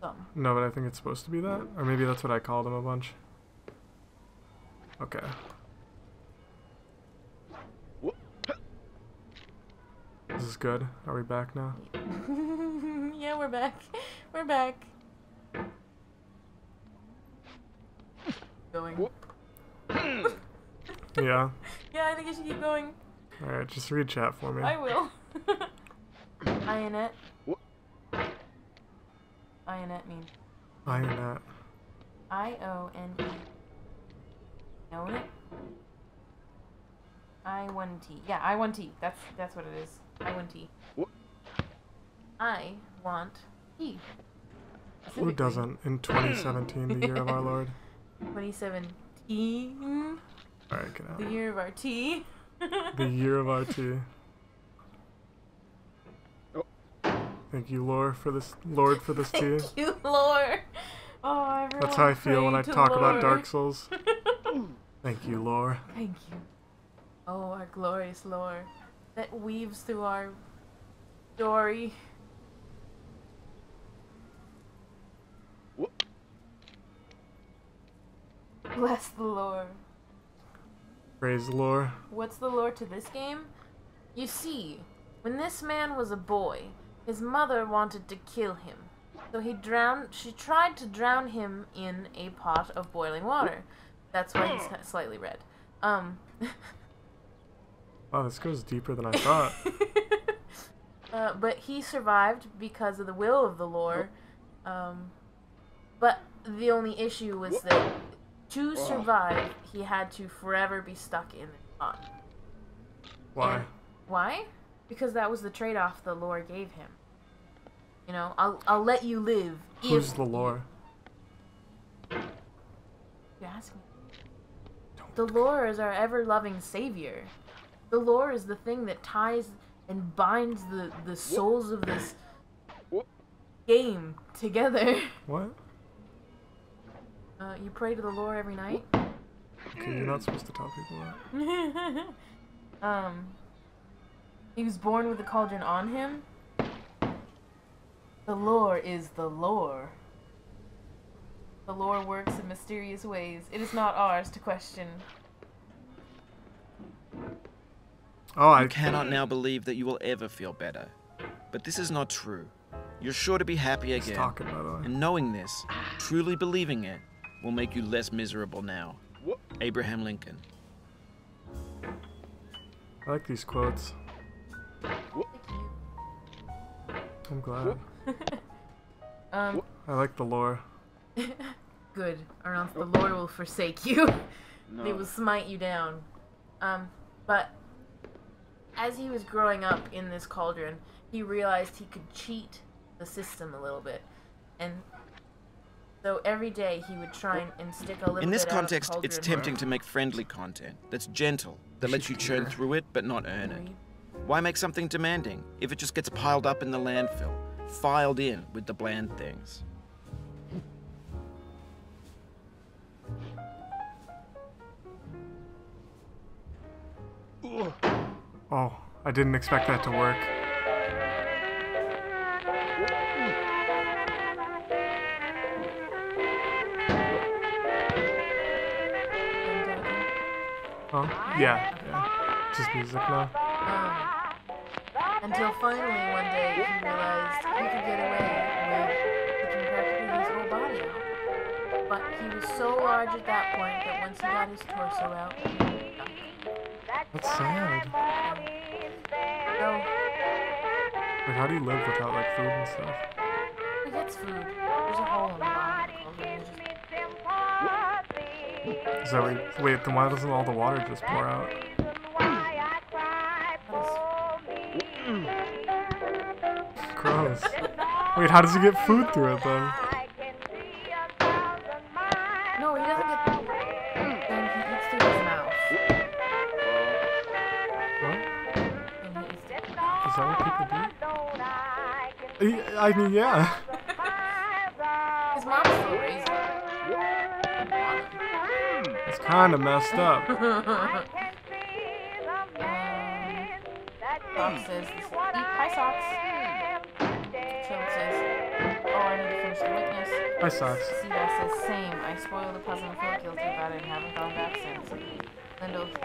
Speaker 1: some.
Speaker 2: No, but I think it's supposed to be that. Or maybe that's what I called him a bunch. Okay. This is good. Are we back now?
Speaker 1: Yeah, we're back. We're back. Going.
Speaker 2: Yeah.
Speaker 1: Yeah, I think I should keep going.
Speaker 2: Alright, just read chat for me.
Speaker 1: I will. Ionette. Ionette means
Speaker 2: Ionette.
Speaker 1: I-O-N-E. Know it? I-1-T. Yeah, I-1-T. That's what it is. I-1-T. I want tea.
Speaker 2: Who doesn't in 2017, the year of our Lord?
Speaker 1: 2017.
Speaker 2: Alright, get out.
Speaker 1: The year of our tea.
Speaker 2: The year of our tea. Thank you, Lord, for this tea.
Speaker 1: Thank you, Lord. Oh, everyone
Speaker 2: That's how I feel when I
Speaker 1: pray to
Speaker 2: talk about
Speaker 1: Lord.
Speaker 2: Dark Souls. Thank you, Lord.
Speaker 1: Thank you. Oh, our glorious Lord that weaves through our story. Bless the Lord.
Speaker 2: Praise the Lord.
Speaker 1: What's the lore to this game? You see, when this man was a boy, his mother wanted to kill him. So she tried to drown him in a pot of boiling water. That's why he's slightly red.
Speaker 2: Wow, this goes deeper than I thought.
Speaker 1: But he survived because of the will of the lore. But the only issue was that to survive, he had to forever be stuck in the pot.
Speaker 2: Why?
Speaker 1: And why? Because that was the trade-off the lore gave him. You know, I'll let you live.
Speaker 2: Who's the lore?
Speaker 1: You ask me. The lore is our ever-loving savior. The lore is the thing that ties and binds the souls of this game together.
Speaker 2: What?
Speaker 1: You pray to the lore every night.
Speaker 2: Okay, you're not supposed to tell people that.
Speaker 1: He was born with the cauldron on him. The lore is the lore. The lore works in mysterious ways. It is not ours to question.
Speaker 2: Oh,
Speaker 3: I cannot now believe that you will ever feel better. But this is not true. You're sure to be happy again.
Speaker 2: He's talking, by the way.
Speaker 3: And knowing this, truly believing it, will make you less miserable now. Abraham Lincoln.
Speaker 2: I like these quotes. I'm glad. I like the lore.
Speaker 1: Good, or else the Lord will forsake you.
Speaker 3: No.
Speaker 1: They will smite you down. But as he was growing up in this cauldron, he realized he could cheat the system a little bit. And so every day he would try and stick a little bit
Speaker 3: In this
Speaker 1: out of the
Speaker 3: context, it's
Speaker 1: cauldron.
Speaker 3: tempting to make friendly content that's gentle, that lets you churn through it but not earn it. Why make something demanding if it just gets piled up in the landfill, filed in with the bland things?
Speaker 2: Oh, I didn't expect that to work. Huh? Yeah. Just music now.
Speaker 1: Until finally one day he realized he could get away with taking practically his whole body out. But he was so large at that point that once he got his torso out, he was stuck.
Speaker 2: That's sad.
Speaker 1: So,
Speaker 2: Like, how do you live without, like, food and stuff?
Speaker 1: he gets food. There's a hole in the bottom of the cauldron.
Speaker 2: Is that wait, then why doesn't all the water just pour out? Gross. Wait, how does he get food through it then?
Speaker 1: No, he doesn't get food. Then he eats through his mouth.
Speaker 2: What?
Speaker 1: And he eats through his mouth.
Speaker 2: Is that what people do? I mean, yeah.
Speaker 1: His mom still raised him.
Speaker 2: It's kind of messed up.
Speaker 1: Bob says, hi, Socks. Chilled says, oh, I need to finish the witness.
Speaker 2: Hi, Socks.
Speaker 1: Seabass says, same. I spoiled the puzzle and feel guilty about it and haven't gone back since.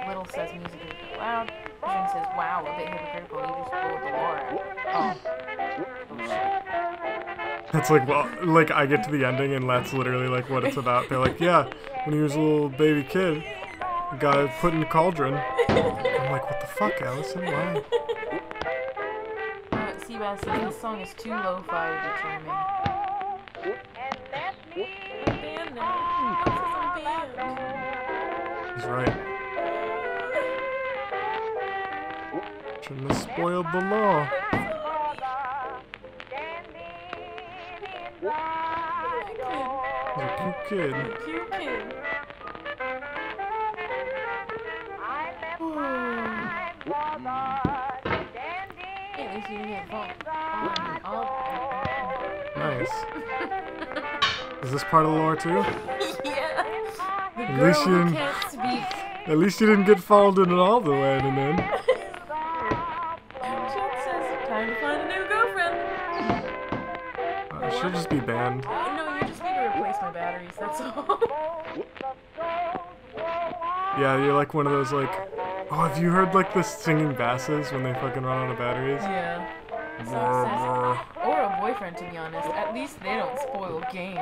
Speaker 1: Little says, music is a bit loud. Vision says, wow, a bit hypocritical. You just spoiled the lore. Oh shit.
Speaker 2: It's like, well, like, I get to the ending and that's literally, like, what it's about. They're like, yeah, when he was a little baby kid, he got put in the cauldron. I'm like, what the fuck, Allison? Why?
Speaker 1: Seabass says, this song is too lo-fi to be charming. Band now.
Speaker 2: He's right. Shouldn't have spoiled the law. He's a cute kid.
Speaker 1: Cute kid. At least you didn't get
Speaker 2: Nice. Is this part of the lore too?
Speaker 1: Yeah. The
Speaker 2: At
Speaker 1: girl
Speaker 2: least you
Speaker 1: who
Speaker 2: didn't.
Speaker 1: can't speak.
Speaker 2: At least you didn't get followed in all the way, and then.
Speaker 1: Chat says, time to find a new girlfriend.
Speaker 2: She'll just be banned.
Speaker 1: No, you just need to replace my batteries, that's all.
Speaker 2: Yeah, you're like one of those like. Oh, have you heard like the singing basses when they fucking run out of batteries?
Speaker 1: Yeah.
Speaker 2: Brr, brr.
Speaker 1: Or a boyfriend, to be honest. At least they don't spoil games.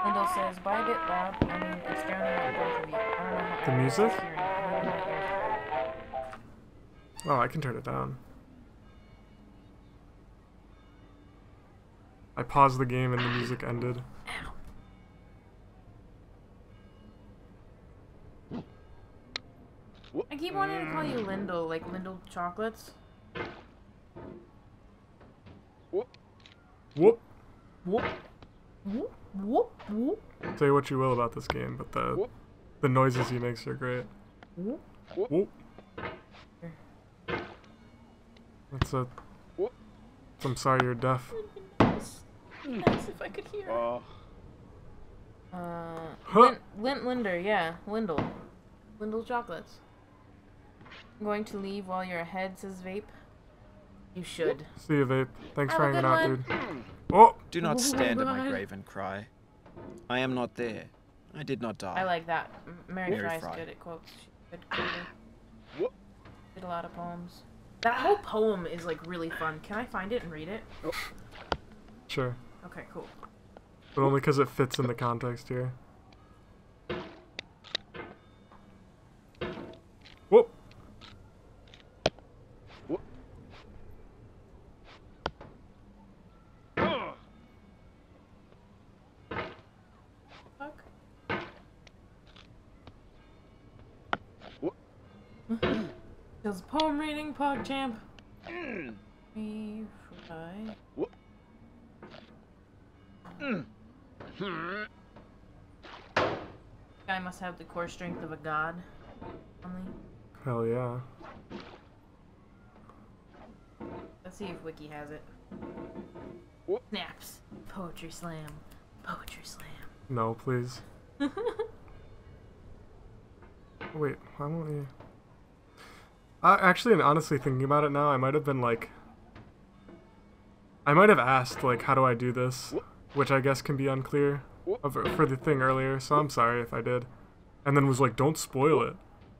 Speaker 1: Lindell says, by a bit loud. I mean, it's drowning out both of you. I don't know how
Speaker 2: The music?
Speaker 1: everyone's hearing it. Maybe my ears hurt.
Speaker 2: Oh, I can turn it down. I paused the game and the music ended.
Speaker 1: I keep wanting to call you Lindell, like Lindell Chocolates.
Speaker 2: Whoop.
Speaker 1: Whoop. Whoop, whoop, whoop.
Speaker 2: Say what you will about this game, but the noises he makes are great.
Speaker 1: Whoop.
Speaker 2: Whoop. That's a... I'm sorry you're deaf.
Speaker 1: Nice if I could hear. Linder, yeah. Lindell. Lindell Chocolates. I'm going to leave while you're ahead, says Vape. You should.
Speaker 2: See you, Vape. Thanks for
Speaker 1: Have a
Speaker 2: hanging out,
Speaker 1: good
Speaker 2: dude. Oh!
Speaker 3: Do not stand at my grave and cry. I am not there. I did not die.
Speaker 1: I like that. Mary Fry's
Speaker 3: Fry.
Speaker 1: good at quotes. She's a good quoter. Did a lot of poems. That whole poem is like really fun. Can I find it and read it?
Speaker 2: Sure.
Speaker 1: Okay, cool.
Speaker 2: But only because it fits in the context here. Whoop!
Speaker 1: Fuck. Does poem reading, PogChamp? Me fry. Guy must have the core strength of a god. Only.
Speaker 2: Hell yeah.
Speaker 1: Let's see if Wiki has it. Snaps. Poetry slam. Poetry slam.
Speaker 2: No, please. Wait, why won't you... actually, and honestly, thinking about it now, I might have been like... I might have asked, like, how do I do this? Which I guess can be unclear for the thing earlier, so I'm sorry if I did. And then was like, don't spoil it.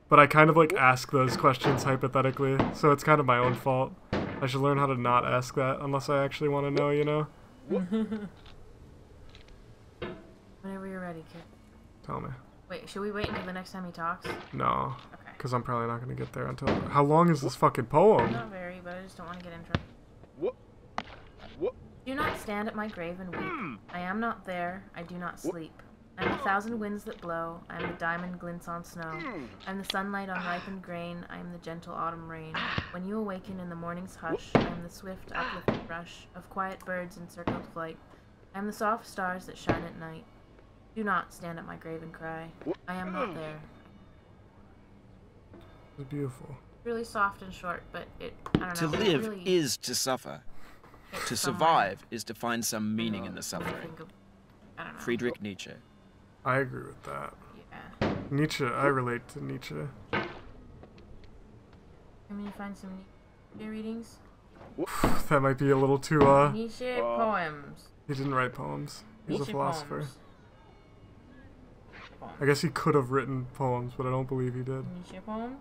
Speaker 2: But I kind of, like, ask those questions hypothetically, so it's kind of my own fault. I should learn how to not ask that unless I actually want to know, you know?
Speaker 1: Whenever you're ready, kid.
Speaker 2: Tell me.
Speaker 1: Wait, should we wait until the next time he talks?
Speaker 2: No.
Speaker 1: Okay.
Speaker 2: Because I'm probably not going to get there until... How long is this fucking poem?
Speaker 1: Not very, but I just don't want to get in trouble. Do not stand at my grave and weep. I am not there, I do not sleep. I am the thousand winds that blow, I am the diamond glints on snow. I am the sunlight on ripened grain, I am the gentle autumn rain. When you awaken in the morning's hush, I am the swift uplifted rush of quiet birds in circled flight. I am the soft stars that shine at night. Do not stand at my grave and cry. I am not there.
Speaker 2: It's beautiful.
Speaker 1: Really soft and short, but I don't
Speaker 3: To
Speaker 1: know.
Speaker 3: live
Speaker 1: really
Speaker 3: is to suffer.
Speaker 1: hits
Speaker 3: To
Speaker 1: somewhere.
Speaker 3: survive is to find some meaning in the suffering.
Speaker 1: Think of- I don't know.
Speaker 3: Friedrich Nietzsche.
Speaker 2: I agree with that.
Speaker 1: Yeah.
Speaker 2: Nietzsche, I relate to Nietzsche.
Speaker 1: I'm gonna find some Nietzsche readings.
Speaker 2: That might be a little too,
Speaker 1: Nietzsche poems.
Speaker 2: He didn't write poems. He's
Speaker 1: Nietzsche
Speaker 2: a philosopher.
Speaker 1: Poems.
Speaker 2: I guess he could have written poems, but I don't believe he did.
Speaker 1: Nietzsche poems.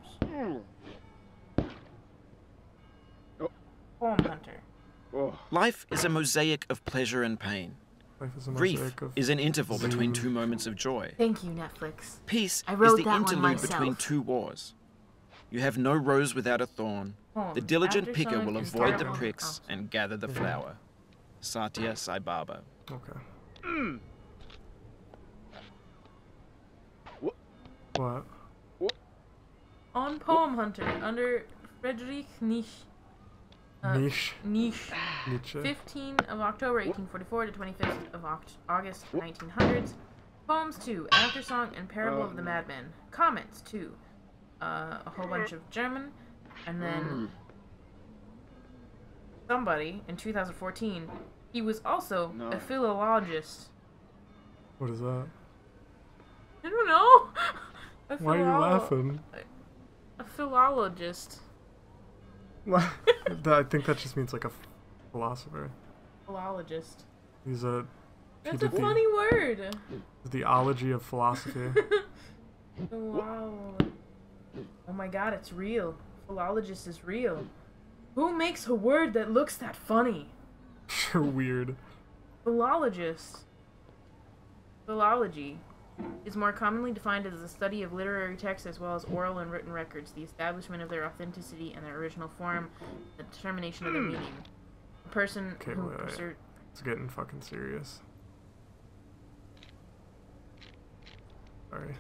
Speaker 1: Poem hunter.
Speaker 3: Life is a mosaic of pleasure and pain.
Speaker 2: Life is a
Speaker 3: Grief
Speaker 2: mosaic of...
Speaker 3: is an interval between two moments of joy.
Speaker 1: Thank you, Netflix.
Speaker 3: Peace
Speaker 1: I
Speaker 3: is
Speaker 1: wrote
Speaker 3: the
Speaker 1: that one
Speaker 3: interlude between
Speaker 1: myself.
Speaker 3: two wars. You have no rose without a thorn.
Speaker 1: Poem.
Speaker 3: The diligent
Speaker 1: After
Speaker 3: picker
Speaker 1: sun
Speaker 3: will
Speaker 1: is
Speaker 3: avoid the
Speaker 1: terrible.
Speaker 3: pricks
Speaker 1: Oh.
Speaker 3: and gather the flower. Satya Sai Baba.
Speaker 2: Okay. What?
Speaker 1: On Poem Hunter under Friedrich Nietzsche.
Speaker 2: Niche.
Speaker 1: Nietzsche.
Speaker 2: Nietzsche.
Speaker 1: 15 of October 1844 to 25th of August 1900s. Poems 2, After Song and Parable of the Madman. Comments 2, a whole bunch of German, and then somebody in 2014. He was also a philologist.
Speaker 2: What is that?
Speaker 1: I don't know.
Speaker 2: Why are you laughing?
Speaker 1: A philologist.
Speaker 2: I think that just means like a philosopher.
Speaker 1: Philologist.
Speaker 2: He's a... he
Speaker 1: That's a
Speaker 2: did
Speaker 1: funny word.
Speaker 2: the ology of philosophy.
Speaker 1: Wow. Oh my god, it's real. Philologist is real. Who makes a word that looks that funny?
Speaker 2: You're weird.
Speaker 1: Philologist. Philology is more commonly defined as the study of literary texts as well as oral and written records, the establishment of their authenticity and their original form, the determination of their meaning. A person who
Speaker 2: wait. It's getting fucking serious. Sorry.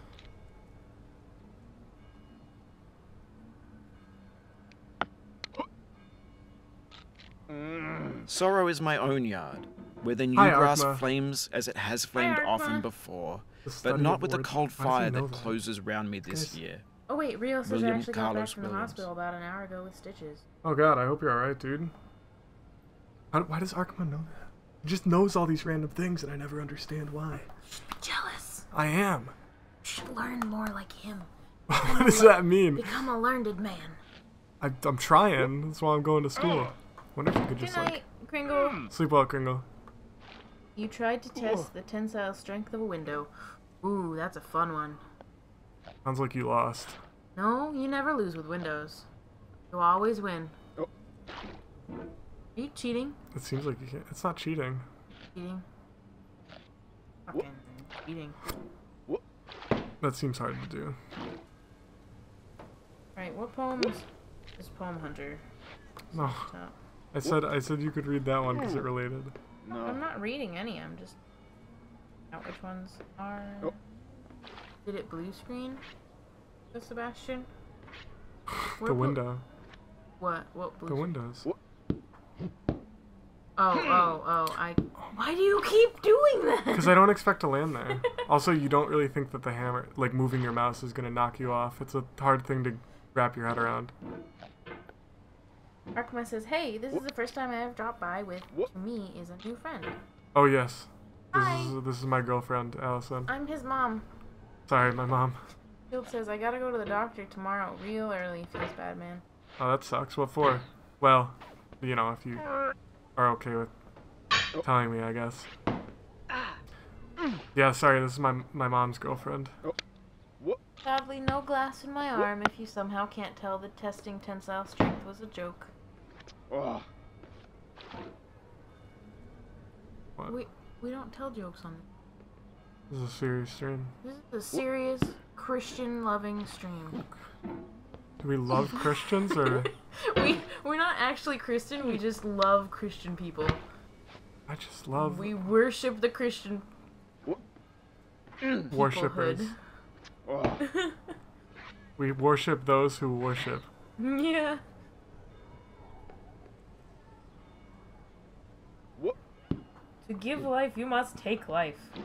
Speaker 3: Sorrow is my own yard, where the new
Speaker 2: Hi,
Speaker 3: grass
Speaker 2: Arkma.
Speaker 3: flames as it has flamed
Speaker 1: Arkma.
Speaker 3: often before,
Speaker 2: The
Speaker 3: but
Speaker 2: study
Speaker 3: not
Speaker 2: of
Speaker 3: with the
Speaker 2: words.
Speaker 3: cold
Speaker 2: Why does he
Speaker 3: fire
Speaker 2: know
Speaker 3: that
Speaker 2: that?
Speaker 3: closes round me this
Speaker 2: Guys-
Speaker 3: year.
Speaker 1: Oh wait, Rio says I
Speaker 3: William
Speaker 1: actually got back
Speaker 3: Carlos
Speaker 1: from the
Speaker 3: Williams.
Speaker 1: hospital about an hour ago with stitches.
Speaker 2: Oh god, I hope you're alright, dude. Why does Arkma know that? He just knows all these random things and I never understand why.
Speaker 1: Jealous.
Speaker 2: I am.
Speaker 1: Should learn more like him.
Speaker 2: What does that mean?
Speaker 1: Become a learned man.
Speaker 2: I'm trying. That's why I'm going to school. Wonder if you could
Speaker 1: Good
Speaker 2: just
Speaker 1: night, Kringle.
Speaker 2: sleep well, Kringle.
Speaker 1: You tried to test the tensile strength of a window. Ooh, that's a fun one.
Speaker 2: Sounds like you lost.
Speaker 1: No, you never lose with windows. You always win.
Speaker 3: Oh.
Speaker 1: Are you cheating?
Speaker 2: It seems like you can't. It's not cheating.
Speaker 1: Cheating. Fucking cheating.
Speaker 2: That seems hard to do.
Speaker 1: Right, what poems is Poem Hunter?
Speaker 2: No.
Speaker 1: Top.
Speaker 2: I said you could read that one because it related.
Speaker 1: I'm not reading any, I'm just out which ones are. Did it blue screen? The Sebastian?
Speaker 2: The window.
Speaker 1: What blue
Speaker 2: The
Speaker 1: screen?
Speaker 2: windows.
Speaker 1: Why do you keep doing that?
Speaker 2: Because I don't expect to land there. Also, you don't really think that the hammer, like moving your mouse, is gonna knock you off. It's a hard thing to wrap your head around.
Speaker 1: Arkma says, hey, this is the first time I have dropped by with, to me, is a new friend.
Speaker 2: Oh yes.
Speaker 1: Hi.
Speaker 2: This is my girlfriend, Allison.
Speaker 1: I'm his mom.
Speaker 2: Sorry, my mom.
Speaker 1: Field says, I gotta go to the doctor tomorrow real early. Feels bad, man.
Speaker 2: Oh, that sucks. What for? Well, you know, if you are okay with telling me, I guess. Yeah, sorry, this is my mom's girlfriend.
Speaker 1: Sadly, no glass in my arm if you somehow can't tell that testing tensile strength was a joke.
Speaker 3: Oh.
Speaker 2: What?
Speaker 1: We don't tell jokes on this.
Speaker 2: This is a serious stream.
Speaker 1: This is a serious, Christian-loving stream.
Speaker 2: Do we love Christians or?
Speaker 1: We're not actually Christian, we just love Christian people.
Speaker 2: I just love
Speaker 1: We worship the Christian
Speaker 2: worshippers.
Speaker 1: peoplehood.
Speaker 2: We worship those who worship.
Speaker 1: Yeah. To give life, you must take life.
Speaker 2: Is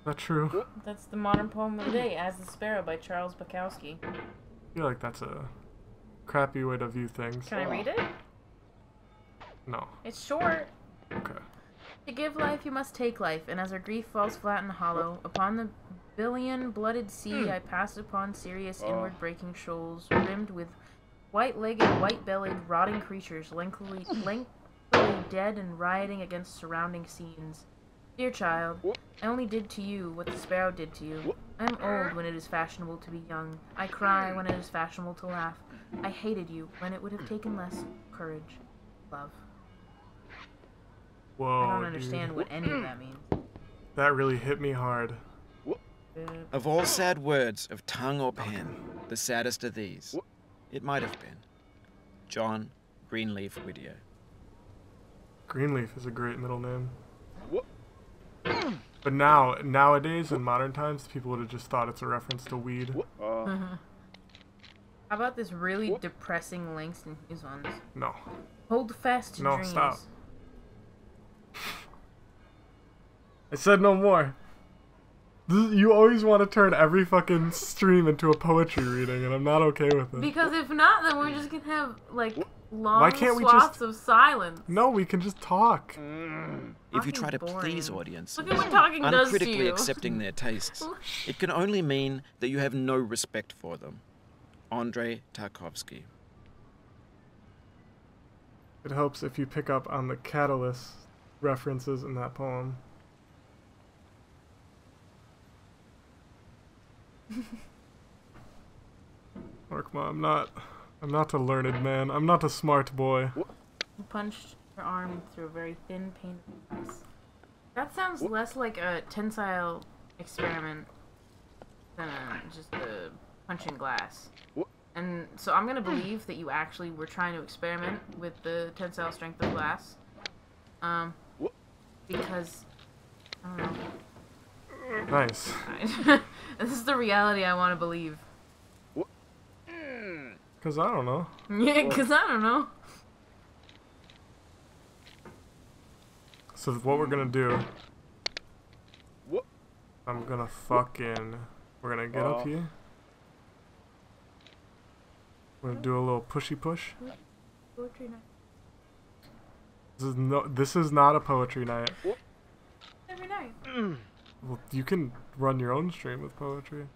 Speaker 2: that true?
Speaker 1: That's the modern poem of the day, As the Sparrow by Charles Bukowski.
Speaker 2: I feel like that's a crappy way to view things.
Speaker 1: Can I read it?
Speaker 2: No.
Speaker 1: It's short.
Speaker 2: Okay.
Speaker 1: To give life, you must take life, and as our grief falls flat and hollow, upon the billion-blooded sea I pass upon serious inward-breaking shoals, rimmed with white-legged, white-bellied, rotting creatures, lengthily dead and rioting against surrounding scenes. Dear child, I only did to you what the sparrow did to you. I am old when it is fashionable to be young. I cry when it is fashionable to laugh. I hated you when it would have taken less courage. Love.
Speaker 2: Whoa,
Speaker 1: I don't understand what any of that means.
Speaker 2: That really hit me hard.
Speaker 3: Of all sad words of tongue or pen, the saddest are these. It might have been. John Greenleaf Whittier.
Speaker 2: Greenleaf is a great middle name. But nowadays, in modern times, people would have just thought it's a reference to weed.
Speaker 1: How about this really depressing Langston Hughes ones?
Speaker 2: No.
Speaker 1: Hold fast to
Speaker 2: No,
Speaker 1: dreams.
Speaker 2: stop. I said no more. You always want to turn every fucking stream into a poetry reading, and I'm not okay with it.
Speaker 1: Because if not, then we're just gonna have, like, long
Speaker 2: Why can't we
Speaker 1: swaths
Speaker 2: just-
Speaker 1: of silence.
Speaker 2: No, we can just talk.
Speaker 3: If you try to
Speaker 1: Fucking
Speaker 3: please
Speaker 1: boring.
Speaker 3: audiences,
Speaker 1: Look at what talking does to
Speaker 3: uncritically
Speaker 1: you.
Speaker 3: accepting their tastes, it can only mean that you have no respect for them. Andrei Tarkovsky.
Speaker 2: It helps if you pick up on the catalyst references in that poem. Arkma, I'm not a learned man. I'm not a smart boy.
Speaker 1: You punched your arm through a very thin pane of glass. That sounds less like a tensile experiment than just a punching glass. And so I'm gonna believe that you actually were trying to experiment with the tensile strength of glass. Because, I don't know.
Speaker 2: Nice.
Speaker 1: This is the reality I want to believe.
Speaker 2: Because I don't know.
Speaker 1: Yeah, because I don't know.
Speaker 2: So what we're going to do... I'm going to fucking... We're going to get up here. We're going to do a little pushy push.
Speaker 1: Poetry night.
Speaker 2: This is not a poetry night.
Speaker 1: Every night.
Speaker 2: Well, you can run your own stream with poetry.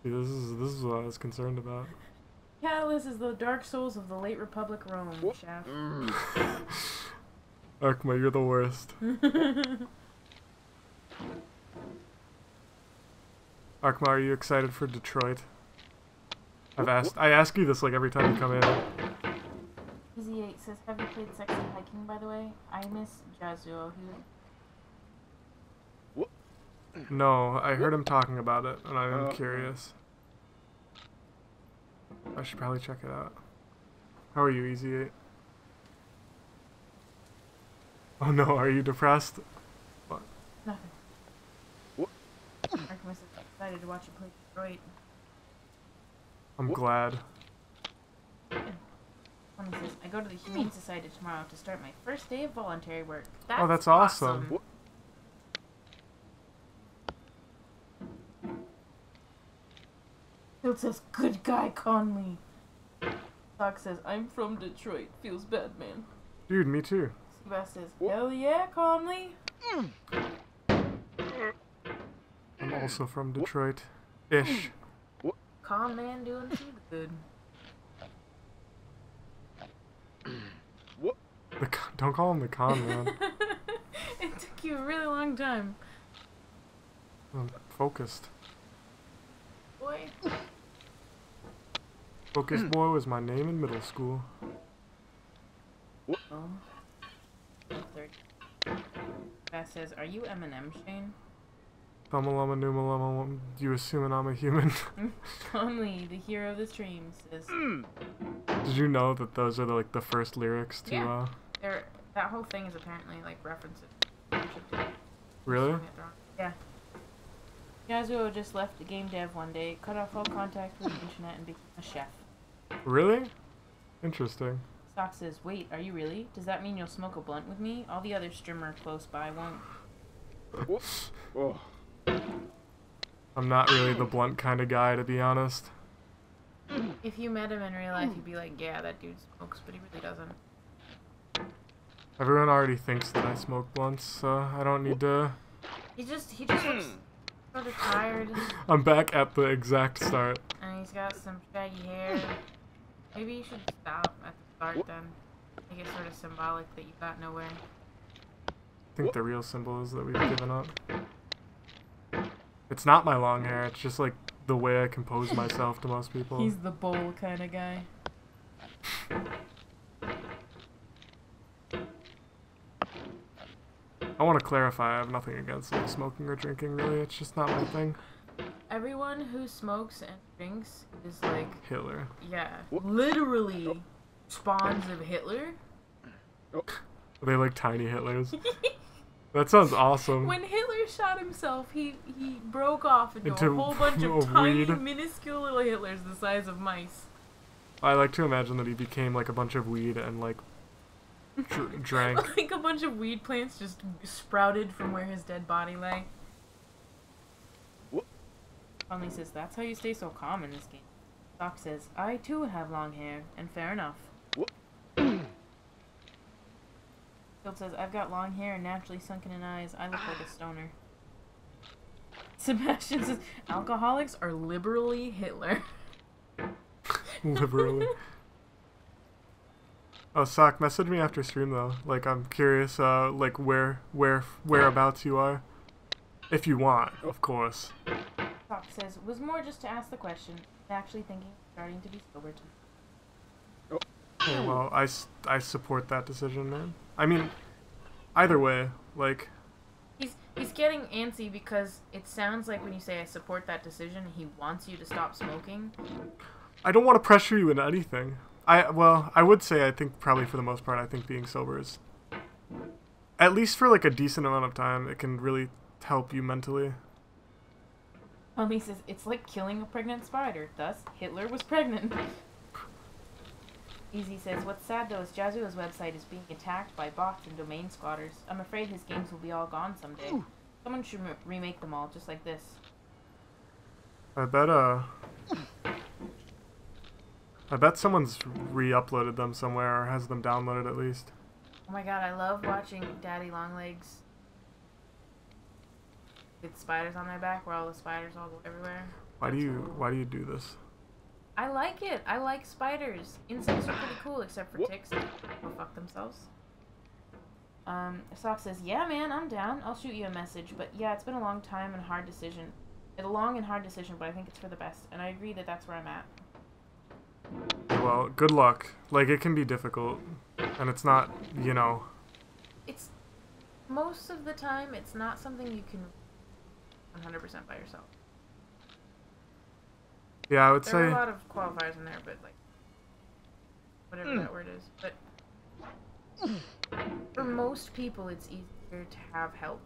Speaker 2: See, this is what I was concerned about.
Speaker 1: Catalyst is the dark souls of the late Republic Rome, Shaft.
Speaker 2: Arkma, you're the worst. Arkma, are you excited for Detroit? I ask you this like every time you come in.
Speaker 1: Easy8 says, have you played Sexy Hiking, by the way? I miss Jazuo.
Speaker 2: No, I heard him talking about it, and I'm curious. I should probably check it out. How are you, Easy8? Oh no, are you depressed? What?
Speaker 1: Nothing. Artemis is excited to watch you play Detroit.
Speaker 2: I'm glad.
Speaker 1: Funny says, I go to the Humane Society tomorrow to start my first day of voluntary work.
Speaker 2: Oh, that's awesome.
Speaker 1: It says, good guy Conley. Doc says, I'm from Detroit. Feels bad, man.
Speaker 2: Dude, me too.
Speaker 1: Seabass says, hell yeah, Conley.
Speaker 2: I'm also from Detroit-ish.
Speaker 1: Con man doing too good.
Speaker 2: Don't call him the con man.
Speaker 1: It took you a really long time.
Speaker 2: I'm focused.
Speaker 1: Boy.
Speaker 2: Focus Boy was my name in middle school.
Speaker 1: Oh. 30. Bass says, are you Eminem, Shane?
Speaker 2: Thumalama Numalama, you assuming I'm a human?
Speaker 1: Conley, the hero of the stream, says...
Speaker 2: Did you know that those are the first lyrics to,
Speaker 1: yeah. That whole thing is apparently, references.
Speaker 2: Really?
Speaker 1: Yeah. Yasuo just left the game dev one day, cut off all contact with the internet, and became a chef.
Speaker 2: Really? Interesting.
Speaker 1: Stock says, wait, are you really? Does that mean you'll smoke a blunt with me? All the other streamers close by won't.
Speaker 3: Oh.
Speaker 2: I'm not really the blunt kind of guy, to be honest.
Speaker 1: If you met him in real life, you'd be like, yeah, that dude smokes, but he really doesn't.
Speaker 2: Everyone already thinks that I smoke blunts, so I don't need to...
Speaker 1: He just looks sort of tired.
Speaker 2: I'm back at the exact start.
Speaker 1: And he's got some shaggy hair. Maybe you should stop at the start then. Make it sort of symbolic that you got nowhere.
Speaker 2: I think the real symbol is that we've given up. It's not my long hair, it's just the way I compose myself to most people.
Speaker 1: He's the bowl kind of guy.
Speaker 2: I want to clarify, I have nothing against smoking or drinking, really. It's just not my thing.
Speaker 1: Everyone who smokes and drinks is
Speaker 2: Hitler.
Speaker 1: Yeah, literally spawns of Hitler.
Speaker 2: Are they tiny Hitlers? That sounds awesome.
Speaker 1: When Hitler shot himself, he broke off into a whole bunch of
Speaker 2: weed.
Speaker 1: tiny, minuscule little Hitlers the size of mice.
Speaker 2: I like to imagine that he became a bunch of weed and drank.
Speaker 1: A bunch of weed plants just sprouted from where his dead body lay. Conley says, that's how you stay so calm in this game. Doc says, I too have long hair, and fair enough. Field says, I've got long hair and naturally sunken in eyes. I look like a stoner. Sebastian says, alcoholics are liberally Hitler.
Speaker 2: Liberally. Oh, Sock, message me after stream though. I'm curious, whereabouts you are. If you want, of course.
Speaker 1: Sock says, was more just to ask the question. Actually thinking starting to be sober too.
Speaker 2: Okay, well, I support that decision, man. I mean, either way,
Speaker 1: He's getting antsy because it sounds like when you say I support that decision, he wants you to stop smoking.
Speaker 2: I don't want to pressure you into anything. I would say I think probably for the most part I think being sober is, at least for like a decent amount of time, it can really help you mentally.
Speaker 1: He says it's like killing a pregnant spider. Thus, Hitler was pregnant. Easy says, what's sad though is Jazuo's website is being attacked by bots and domain squatters. I'm afraid his games will be all gone someday. Someone should remake them all, just like this.
Speaker 2: I bet someone's re-uploaded them somewhere or has them downloaded at least.
Speaker 1: Oh my god, I love watching Daddy Longlegs with spiders on their back, where all the spiders all go everywhere.
Speaker 2: Why do you do this?
Speaker 1: I like it. I like spiders. Insects are pretty cool, except for ticks that go fuck themselves. Sock says, yeah, man, I'm down. I'll shoot you a message. But yeah, it's been a long time and hard decision. It's a long and hard decision, but I think it's for the best. And I agree that that's where I'm at.
Speaker 2: Well, good luck. Like, it can be difficult. And it's not, you know...
Speaker 1: It's... Most of the time, it's not something you can 100% by yourself.
Speaker 2: Yeah, I would say...
Speaker 1: There are a lot of qualifiers in there, but, like... Whatever that word is. But... For most people, it's easier to have help.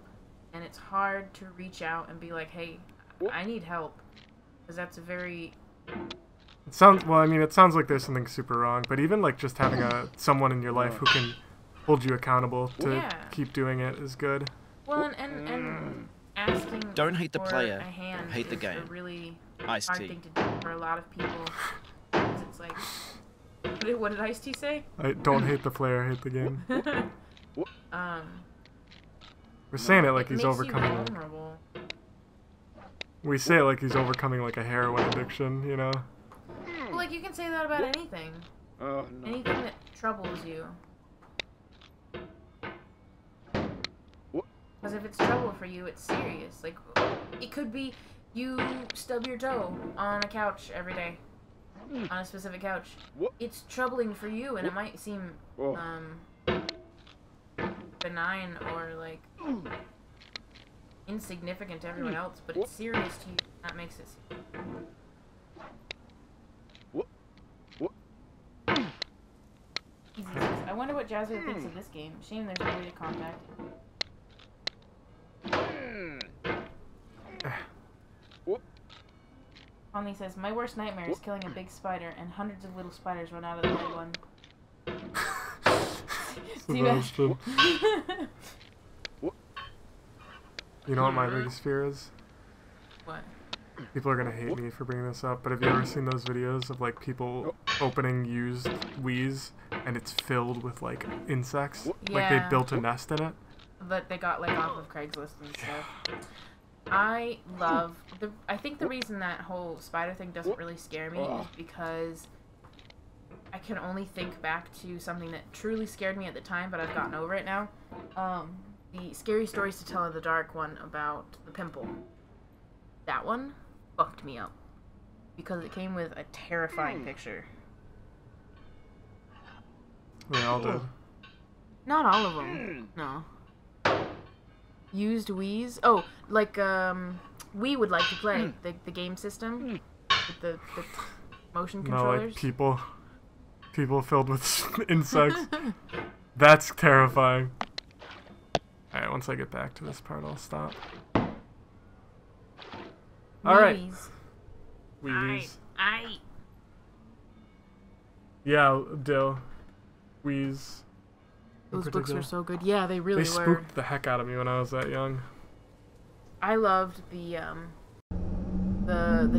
Speaker 1: And it's hard to reach out and be like, hey, I need help. Because that's a very...
Speaker 2: It sounds like there's something super wrong, but even like just having someone in your life who can hold you accountable to keep doing it is good.
Speaker 1: Well, and asking
Speaker 3: Don't hate the
Speaker 1: for
Speaker 3: player,
Speaker 1: a hand
Speaker 3: hate the
Speaker 1: is
Speaker 3: game.
Speaker 1: a really
Speaker 3: Iced
Speaker 1: hard
Speaker 3: tea.
Speaker 1: thing to do for a lot of people. It's like, what did Ice-T say?
Speaker 2: I don't hate the player, hate the game. We're saying it like he's overcoming.
Speaker 1: Vulnerable.
Speaker 2: We say it like he's overcoming like a heroin addiction, you know.
Speaker 1: Well, like you can say that about anything.
Speaker 3: Oh, no.
Speaker 1: Anything that troubles you. Because if it's trouble for you, it's serious. Like, it could be you stub your toe on a couch every day. On a specific couch. It's troubling for you, and it might seem, benign or, like, insignificant to everyone else, but it's serious to you. That makes it serious. Easy says, I wonder what Jazuo thinks of this game. Shame there's no way to contact him. Conley says, my worst nightmare is killing a big spider, and hundreds of little spiders run out of the big one.
Speaker 2: Sebastian. You know what my biggest fear is?
Speaker 1: What?
Speaker 2: People are gonna hate me for bringing this up, but have you ever seen those videos of like people opening used Wii's and it's filled with like insects?
Speaker 1: Yeah.
Speaker 2: Like they built a nest in it?
Speaker 1: But they got like off of Craigslist and stuff. I think the reason that whole spider thing doesn't really scare me is because I can only think back to something that truly scared me at the time, but I've gotten over it now. The Scary Stories to Tell in the Dark one about the pimple. That one fucked me up. Because it came with a terrifying picture.
Speaker 2: They all did.
Speaker 1: Not all of them. No. Used Wii's. Oh, like, we would like to play the game system with the motion controllers.
Speaker 2: No, like people filled with insects. That's terrifying. Alright, once I get back to this part, I'll stop. Alright. Wheeze. Yeah, Dill. Wheeze.
Speaker 1: Those books were so good. Yeah, they really were.
Speaker 2: They spooked the heck out of me when I was that young.
Speaker 1: I loved the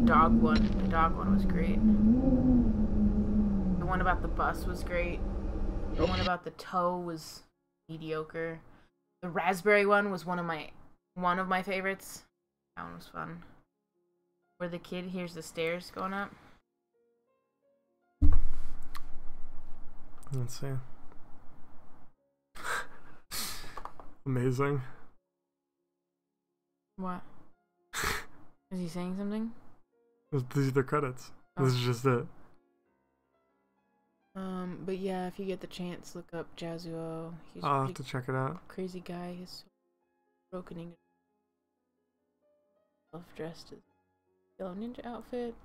Speaker 1: dog one. The dog one was great. The one about the bus was great. The one about the toe was mediocre. The raspberry one was one of my favorites. That one was fun. Where the kid hears the stairs going up.
Speaker 2: Let's see. Amazing.
Speaker 1: What? Is he saying something?
Speaker 2: These are the credits.
Speaker 1: Oh.
Speaker 2: This is just it.
Speaker 1: But yeah, if you get the chance, look up Jazuo. He's
Speaker 2: I'll have to check it out.
Speaker 1: Crazy guy. He's so broken English. Dressed as a Yellow Ninja outfit.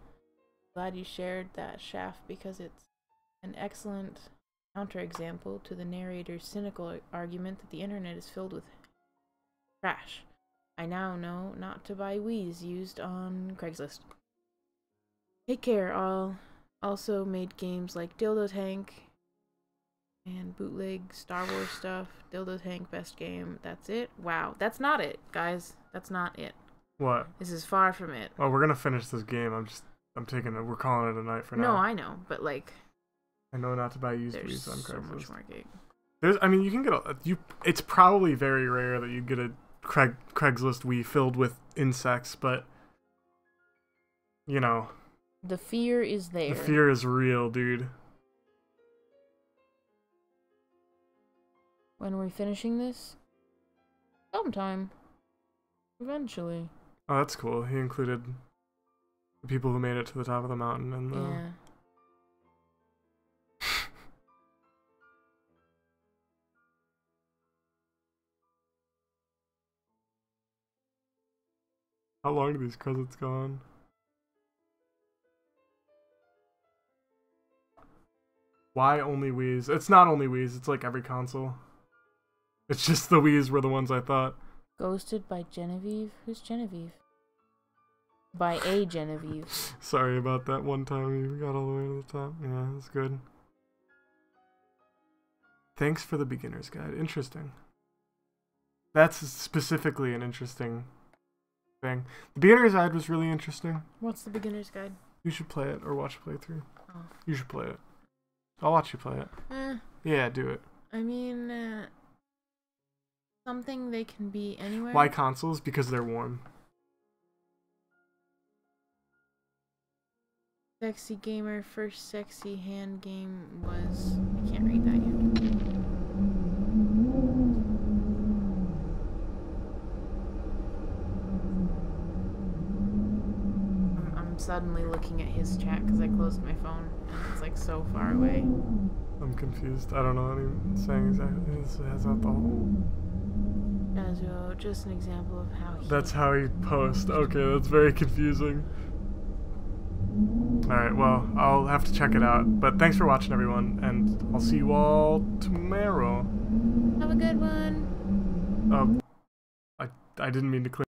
Speaker 1: Glad you shared that, Shaft, because it's An excellent counterexample to the narrator's cynical argument that the internet is filled with trash. I now know not to buy Wii's used on Craigslist. Take care, all. Also made games like Dildo Tank and bootleg Star Wars stuff. Dildo Tank, best game. That's it? Wow. That's not it, guys. That's not it.
Speaker 2: What?
Speaker 1: This is far from it.
Speaker 2: Oh, we're gonna finish this game. We're calling it a night for now.
Speaker 1: No, I know, but like...
Speaker 2: I know not to buy used Wii's on Craigslist.
Speaker 1: There's so much more game.
Speaker 2: You can get it's probably very rare that you get a Craigslist Wii filled with insects, but, you know...
Speaker 1: The fear is there.
Speaker 2: The fear is real, dude.
Speaker 1: When are we finishing this? Sometime. Eventually.
Speaker 2: Oh, that's cool. He included the people who made it to the top of the mountain and the...
Speaker 1: Yeah.
Speaker 2: How long do these credits go on? Why only Wii's? It's not only Wii's, it's like every console. It's just the Wii's were the ones I thought.
Speaker 1: Ghosted by Genevieve? Who's Genevieve? By a Genevieve.
Speaker 2: Sorry about that one time you got all the way to the top. Yeah, that's good. Thanks for the beginner's guide. Interesting. That's specifically an interesting thing. The beginner's guide was really interesting.
Speaker 1: What's the beginner's guide?
Speaker 2: You should play it or watch a playthrough.
Speaker 1: Oh.
Speaker 2: You should play it. I'll watch you play it. Yeah, do it.
Speaker 1: I mean, something they can be anywhere.
Speaker 2: Why consoles? Because they're warm.
Speaker 1: Sexy gamer, first sexy hand game was... I can't read that yet. I'm suddenly looking at his chat because I closed my phone and it's like so far away.
Speaker 2: I'm confused. I don't know what he's saying exactly. It has out the whole...
Speaker 1: As well, just an example of how he...
Speaker 2: That's how he posts. Okay, that's very confusing. Alright, well, I'll have to check it out. But thanks for watching, everyone, and I'll see you all tomorrow.
Speaker 1: Have a good one.
Speaker 2: I didn't mean to click.